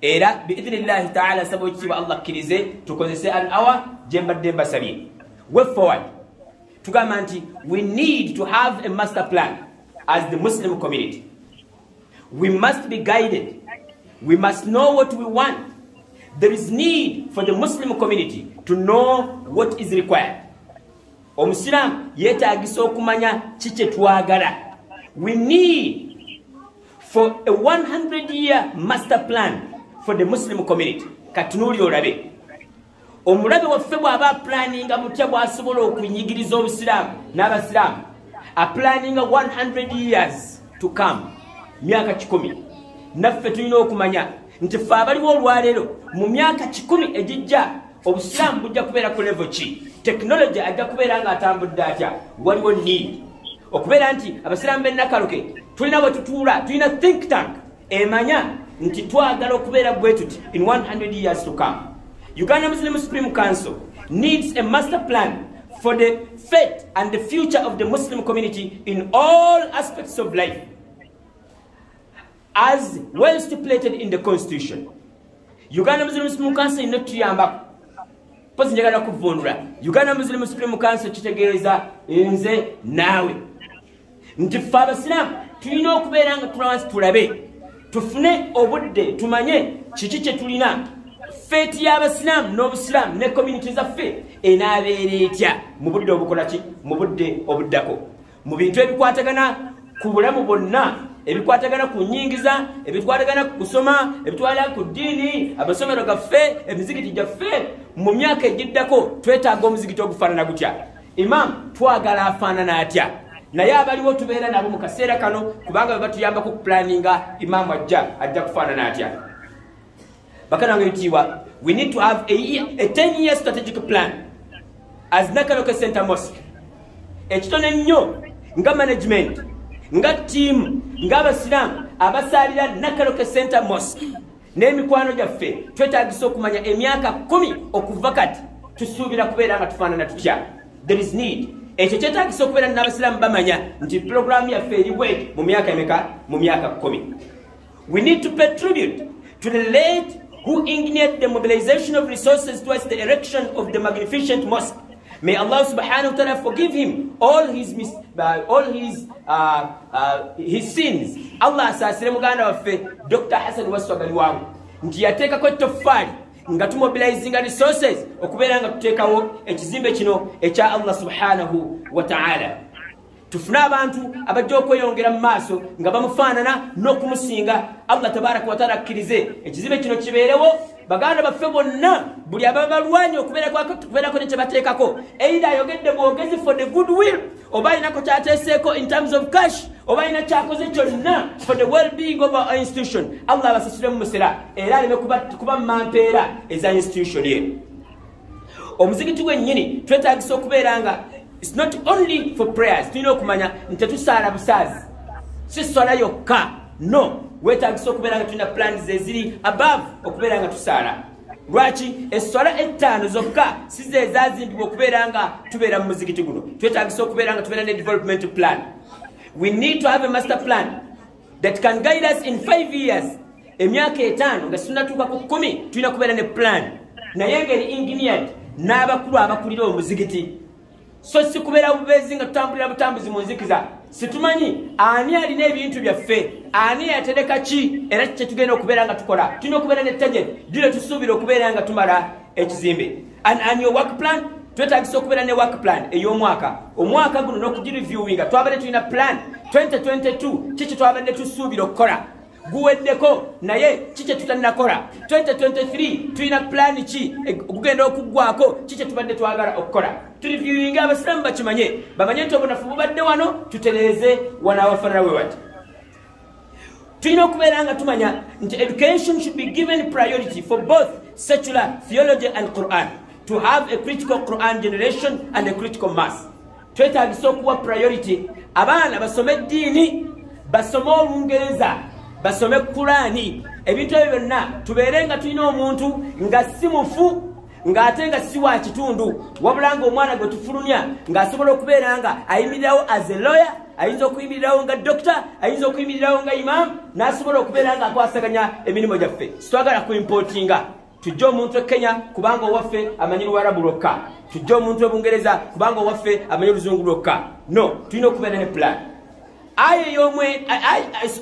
Era biidhnillahi ta'ala sabo ekitiibwa Allah kkirize tukozese an hour gye mbadde mbasabye. Way forward tugamba nti we need to have a master plan as the Muslim community. We must be guided. We must know what we want. There is need for the Muslim community to know what is required. Omusiramu yeetaagisa okumanya kiki twagala. We need for a 100-year master plan for the Muslim community. Katunuuli olabe. Omulabe waffe bw'aba planninga mutya bw'asobola okunyigiriza obusiraamu n'abasiraamu planninga 100 years to come, myaka 10. Naffe tulina okumanya nti ffe abaliwo olwaleero mu myaka 10 ejijja obusiraamu bujja kubeera ku level ki, technology ajja kubeera ng'atambudde atya. Waliwo need okubeera nti abasiraamu b'ennakaluke tulina bwe tutuula, tulina think tank emanya nti twagala okubeera bwe tuti in 100 years to come. Uganda Muslim Supreme Council needs a master plan for the fate and the future of the Muslim community in all aspects of life, as well stipulated in the Constitution. Uganda Muslim Supreme Council is not tuyamba. Pozi njagala kuvunula. Uganda Muslim Supreme Council kitegeeza nze naawe. Nti ffe abasiraamu tulina okubeera nga tulabe tufune obudde tumanye kiki kye tulina. Fate y'abasiraamu n'obusiraamu ne community zaffe enaabeera etya mu budde obukola ki, mu budde obuddako, mu bintu ebikwatagana ku bulamu bwonna, ebikwatagana ku nnyingiza, ebikwatagana ku kusoma, ebitwala ku ddiini, amasomero gaffe, emizikiti gyaffe. Mu myaka egiddako twetaaga omuzikiti ogufaanana gutya. Imam twagala afaanana atya? Naye abaliwo tubeera nabo mu kaseera kano kubanga bwe batuyambako ku planninga imaamu ajja kufaanana atya. Bakana ngetiwa, we need to have a 10-year strategic plan as Nakaloke Center Mosque. Ekitone nnyo nga management, nga team, nga abasiraamu abasalira Nakaloke Center Mosque n'emikwano gyaffe twetaagisa okumanya emyaka 10 okuva kati tusuubira kubeera nga tufaanana tutya. There is need. Ekyo kyetaagisa okubeera n'abasiraamu bamanya nti programu yaffe eri bweti mu myaka emeka, mu myaka 10. We need to pay tribute to the late who engineered the mobilization of resources towards the erection of the magnificent mosque. May Allah subhanahu wa ta'ala forgive him all his sins. Allah asasire muganda waffe Dr. Hassan Waswagali wangu nti yateekako ettoffaali nga tumobilizinga resources okubeera nga tuteekawo ekizimbe kino ekya Allah subhanahu wa ta'ala. Tufune abantu abajja okweyongera mu maaso nga bamufaanana n'okumusinga Allah tabaraka wa ta'ala akkirize ekizimbe kino kibeerewo. Baganda baffe bonna buli ababalwanyi okubeerako ne kye bateekako either ayogedde bwogezi for the good will oba alinako kyateeseeko in terms of cash obaina kyakoze kyonna for the well-being of our institution Allah abasasule mu musera era aleme kuba mampeera eza institution ye. Omuzikiti gwennyini twetaagisa okubeera nga it's not only for prayers. Tulina okumanya nti tetusaala busaazi si swala yokka, no, weetaagisa okubeera nga tulina plans eziri above okubeera nga tusaala. Lwaki esswala 5 zokka si ze ezaazimbibwa okubeera nga tubeera mu muzikiti guno. Twetaagisa okubeera nga tubeera ne development plan. We need to have a master plan that can guide us in 5 years. Emyaka 5 nga tunatuuka ku 10 tulina kubeera ne plan naye ngeri engineered n'abakulu abakulira omuzikiti. So si kubeera bubeezi nga tutambulira butambuzi mu nzikiza. Situmanyi ani alina ebintu byaffe, ani yatereka ki era kye tugenda okubeera nga tukola. Tulina okubeera ne target dile tusuubira okubeera nga tumala ekizimbe. And your work plan, twetaagisa okubeera ne work plan ey'omwaka. Omwaka guno n'okugireviewinga twabadde tulina plan 2022 kiki twabadde tusuubira okukola. Guweddeko naye kiki tutannakola. 2023 tulina plan ki okugenda okuggwako kiki tubadde twagala okukola. Tureviewinga abasiramu bakimanye bamanye nti obunafu bubadde wano tutereeze wana awafaanana we wati. Tulina okubeera nga tumanya nti education should be given priority for both secular theology and Quran, to have a critical Quran generation and a critical mass. Twetaagisa okuwa priority abaana basome eddiini, basome Olungereza, basome Kurani, ebintu ebyo byonna tubeere nga tulina omuntu nga si mufu ng'ate nga si wa kitundu wabula ng'omwana gwe tufulumya ng'asobola okubeera nga ayimirirawo as a lawyer, ayinza okuyimirirawo nga doctor, ayinza okuyimirirawo nga imam, n'asobola okubeera nga akwasaganya emirimu gyaffe. Sitwagala kuimportinga tujja omuntu e Kenya kubanga owaffe amanyi Luwarabu lwokka, tujja omuntu e Bungereza kubanga owaffe amanyi Oluzungu lwokka. No, tulina okubeera ne plan.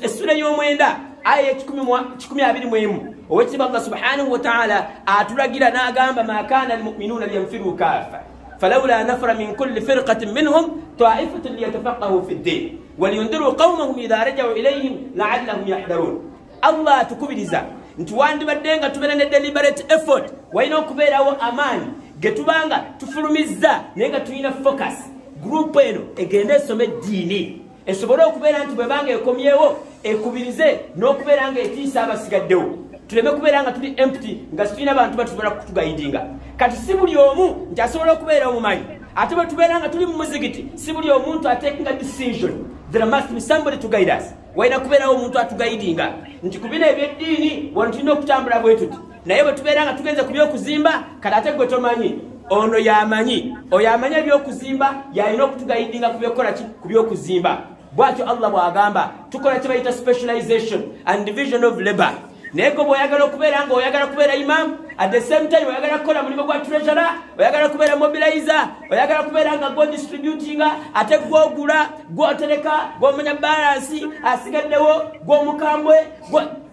Essula y'omwenda aya 10:21 owekitiibwa Allah subhanahu wa ta'ala atulagira n'agamba ma kana almu'minuna liyanfiru kaffa falawla nafara min kulli firqatin minhum ta'ifatun liyatafaqahu fi ddin waliyundiru qawmahum idha raja'u ilayhim la'allahum yahdharun. Allah atukubiriza nti wandibadde nga tubeera ne deliberate effort, walina okubeerawo amaanyi getubanga tufulumizza naye nga tulina focus. Group eno egende esome eddiini esobole okubeera nti bwebanga ekomyewo ekubirize n'okubeera nga etiisa abasigaddewo. Tuleme kubeera nga tuli empty nga situlina abantu batusobola kutugaidinga. Kati si buli omu nti asobola okubeera omumanyi, ate bwe tubeera nga tuli mu muzikiti si buli omuntu atekinga decision. There must be somebody to guide us. Walina kubeerawo omuntu atugaidinga nti ku bino ebyeddiini wano tulina okutambula bwe tuti, naye bwe tubeera nga tugenze ku byokuzimba kati ate gwe tomanyi, ono yamanyi, oyo amanyi ebyokuzimba yalina okutugaidinga ku byokukola ki ku byokuzimba. Bwatyo Allah bwagamba tukola kye bayita specialization and division of labor. Naye gwe bw'oyagala okubeera nga oyagala kubeera imam, at the same time oyagala kukola mulimu gwa treasurer, oyagala kubeera mobilizer, oyagala kubeera nga gw'odistributinga, ate gw'ogula, gw'otereka, gw'omanya balansi asigaddewo, gw'omukambwe,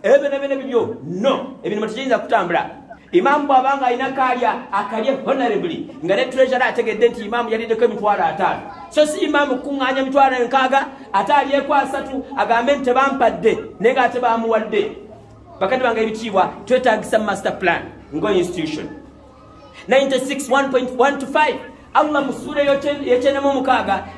ebyo bibyo no, ebintu tekiyinza kutambula. Imam bw'abanga alina kalya akalye honorably nga ne treasurer ategedde nti imam yaliddeko emitwalo 5. So si imam kuŋŋaanya emitwalo 6 ate alyeko 3 agambe nti tebampadde naye nga ate baamuwadde. Bakati banga ebitiibwa twetaagisa master plan ngo institution. 96:1.1-5 Allah mu sura y'ekyenemu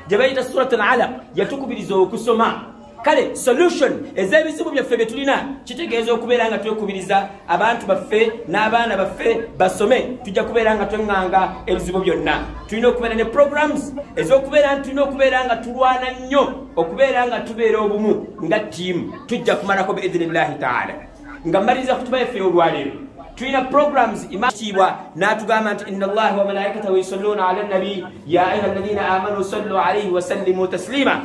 gye bayita suratul Alaq yatukubiriza okusoma. Kale solution ez'ebizibu byaffe bye tulina kitegeeza okubeera nga twekubiriza abantu baffe n'abaana baffe basome, tujja kubeera nga tweŋŋanga ebizibu byonna. Tulina okubeera ne programs ez'okubeera tulina okubeera nga tulwana nnyo okubeera nga tubeera obumu nga tiimu. Tujja kumalako biidhnillahi ta'ala. Nga mmaliriza kutuba yaffe olwaleero tulina programs imaatibwa n'atugamba nti inna Allaha wa malaikatahu yusalluna ala nabi ya ayuha alladhina amanu sallu alayhi wa sallimu taslima.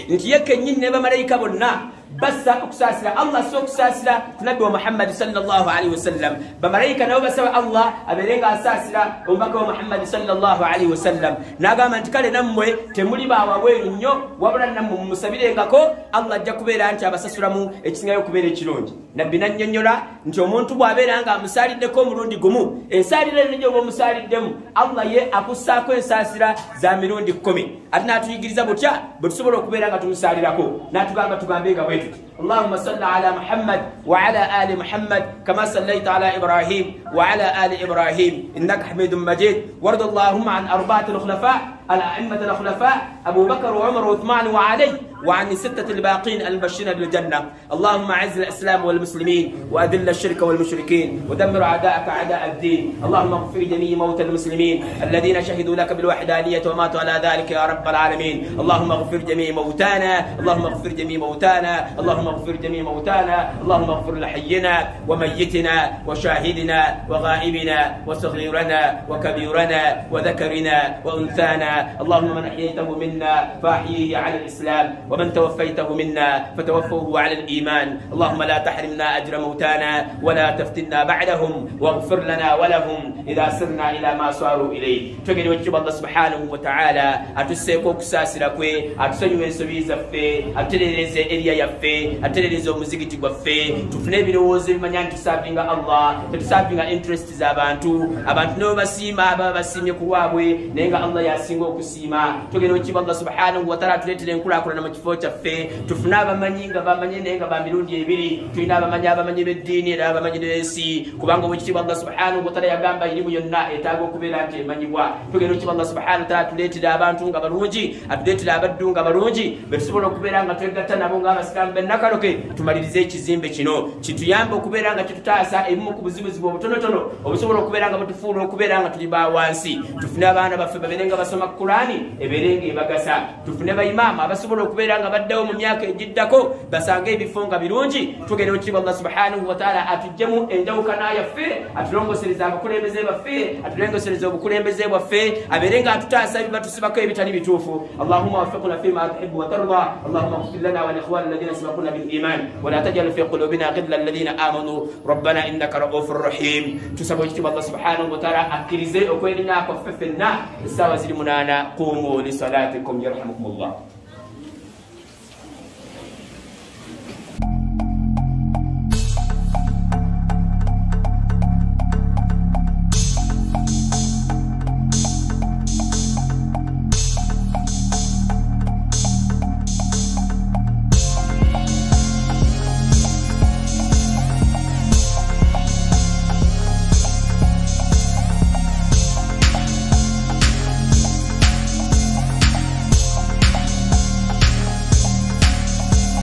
Nti ye kennyini ne bamalayika bonna bassa okusaasira Allah, si okusaasira ku nabbi wa Muhammad sallallahu alayhi wa sallam. Bamalayika nabo basaba Allah abeere nga asaasira omubaka wa Muhammad sallallahu alayhi wa sallam. N'agamba nti kale nammwe temuli bawabweru nnyo wabula nammwe mumusabirengako Allah ajja kubeera nti abasasulamu ekisingayo okubeera ekirungi. Nabbi n'annyonnyola nti omuntu bw'abeera nga amusaaliddeko omulundi gumu, ensaalira eno gy'oba omusaaliddemu Allah ye akussaako ensaasira za mirundi 10. Ate n'atuyigiriza butya bwe tusobola okubeera nga tumusaalirako, n'atugamba tugambe nga bwe tuti اللهم صل على محمد وعلى آل محمد كما صليت على إبراهيم وعلى آل إبراهيم إنك حميد مجيد. وارض اللهم عن 4 الخلفاء الأئمة الخلفاء أبو بكر وعمر وعثمان وعلي وعن الستة الباقين المبشرين بالجنة. اللهم أعز الإسلام والمسلمين وأذل الشرك والمشركين ودمر أعداءك أعداء الدين. اللهم اغفر جميع موتى المسلمين الذين شهدوا لك بالوحدانية وماتوا على ذلك يا رب العالمين. اللهم اغفر جميع موتانا، اللهم اغفر جميع موتانا، اللهم اغفر جميع موتانا، اللهم اغفر لحينا وميتنا وشاهدنا وغائبنا وصغيرنا وكبيرنا وذكرنا وأنثانا. اللهم من أحييته منا فأحييه على الإسلام، ومن توفيته منا فتوفوه على الإيمان. اللهم لا تحرمنا أجر موتانا ولا تفتنا بعدهم، واغفر لنا ولهم إذا سرنا إلى ما صاروا إليه. تجد وجب الله سبحانه وتعالى أتسيكو كساسنا كوي أتسنيو ينسويزا في أتلريزي إريا يفي أتلريزو مزيكي وفي تفني بلوزي من ينتسابين الله تتسابين interest زابانتو abantu no basima aba basimye kuwabwe nenga Allah yasinga okusima. Tugere okiba Allah subhanahu wa ta'ala tuletire enkulakulana mu kifo kyaffe, tufuna abamanyi nga bamanye nenga ba mirundi ebiri, tulina abamanyi b'eddiini era abamanyi b'ensi, kubanga obukitiibwa Allah subhanahu wa ta'ala yagamba erimu yonna etaaga okubeera nti emanyibwa. Tugere okiba Allah subhanahu wa ta'ala tuleetire abantu nga balungi, atuleetire abaddu nga balungi betusobola okubeera nga twegatta nabo ng'abasiraamu bennakaloke tumalirize ekizimbe kino, kituyambe okubeera nga kitutaasa ebimu ku buzibuzibu obutonotono obusobola okubeera nga butufuula okubeera nga tuli ba wansi. Tufune abaana baffe babeere nga basoma Qur'ani ebeere nga ebagasa. Tufune bayimaama abasobola okubeera nga baddawo mu myaka egiddako basange ebifo nga birungi. Tugere okiba Allah subhanahu wa ta'ala atuggyemu enjawukana yaffe, atulongosereza abakulembeze baffe, atulongosereza obukulembeze bwaffe, abeere nga atutaasa ebibatusibako ebitali bituufu. Allahumma waffiqna fima tuhibbu wa tarda. Allahumma ighfir lana wa li ikhwanina alladhina sabaquna bil iman wa la taj'al fi qulubina ghillan lilladhina amanu rabbana innaka ra'ufur rahim. Tusaba okiba Allah subhanahu wa ta'ala akkirize okwerinako ffeffenna essaawa ziri 8. Qumu li salatikum yarhamukumullah.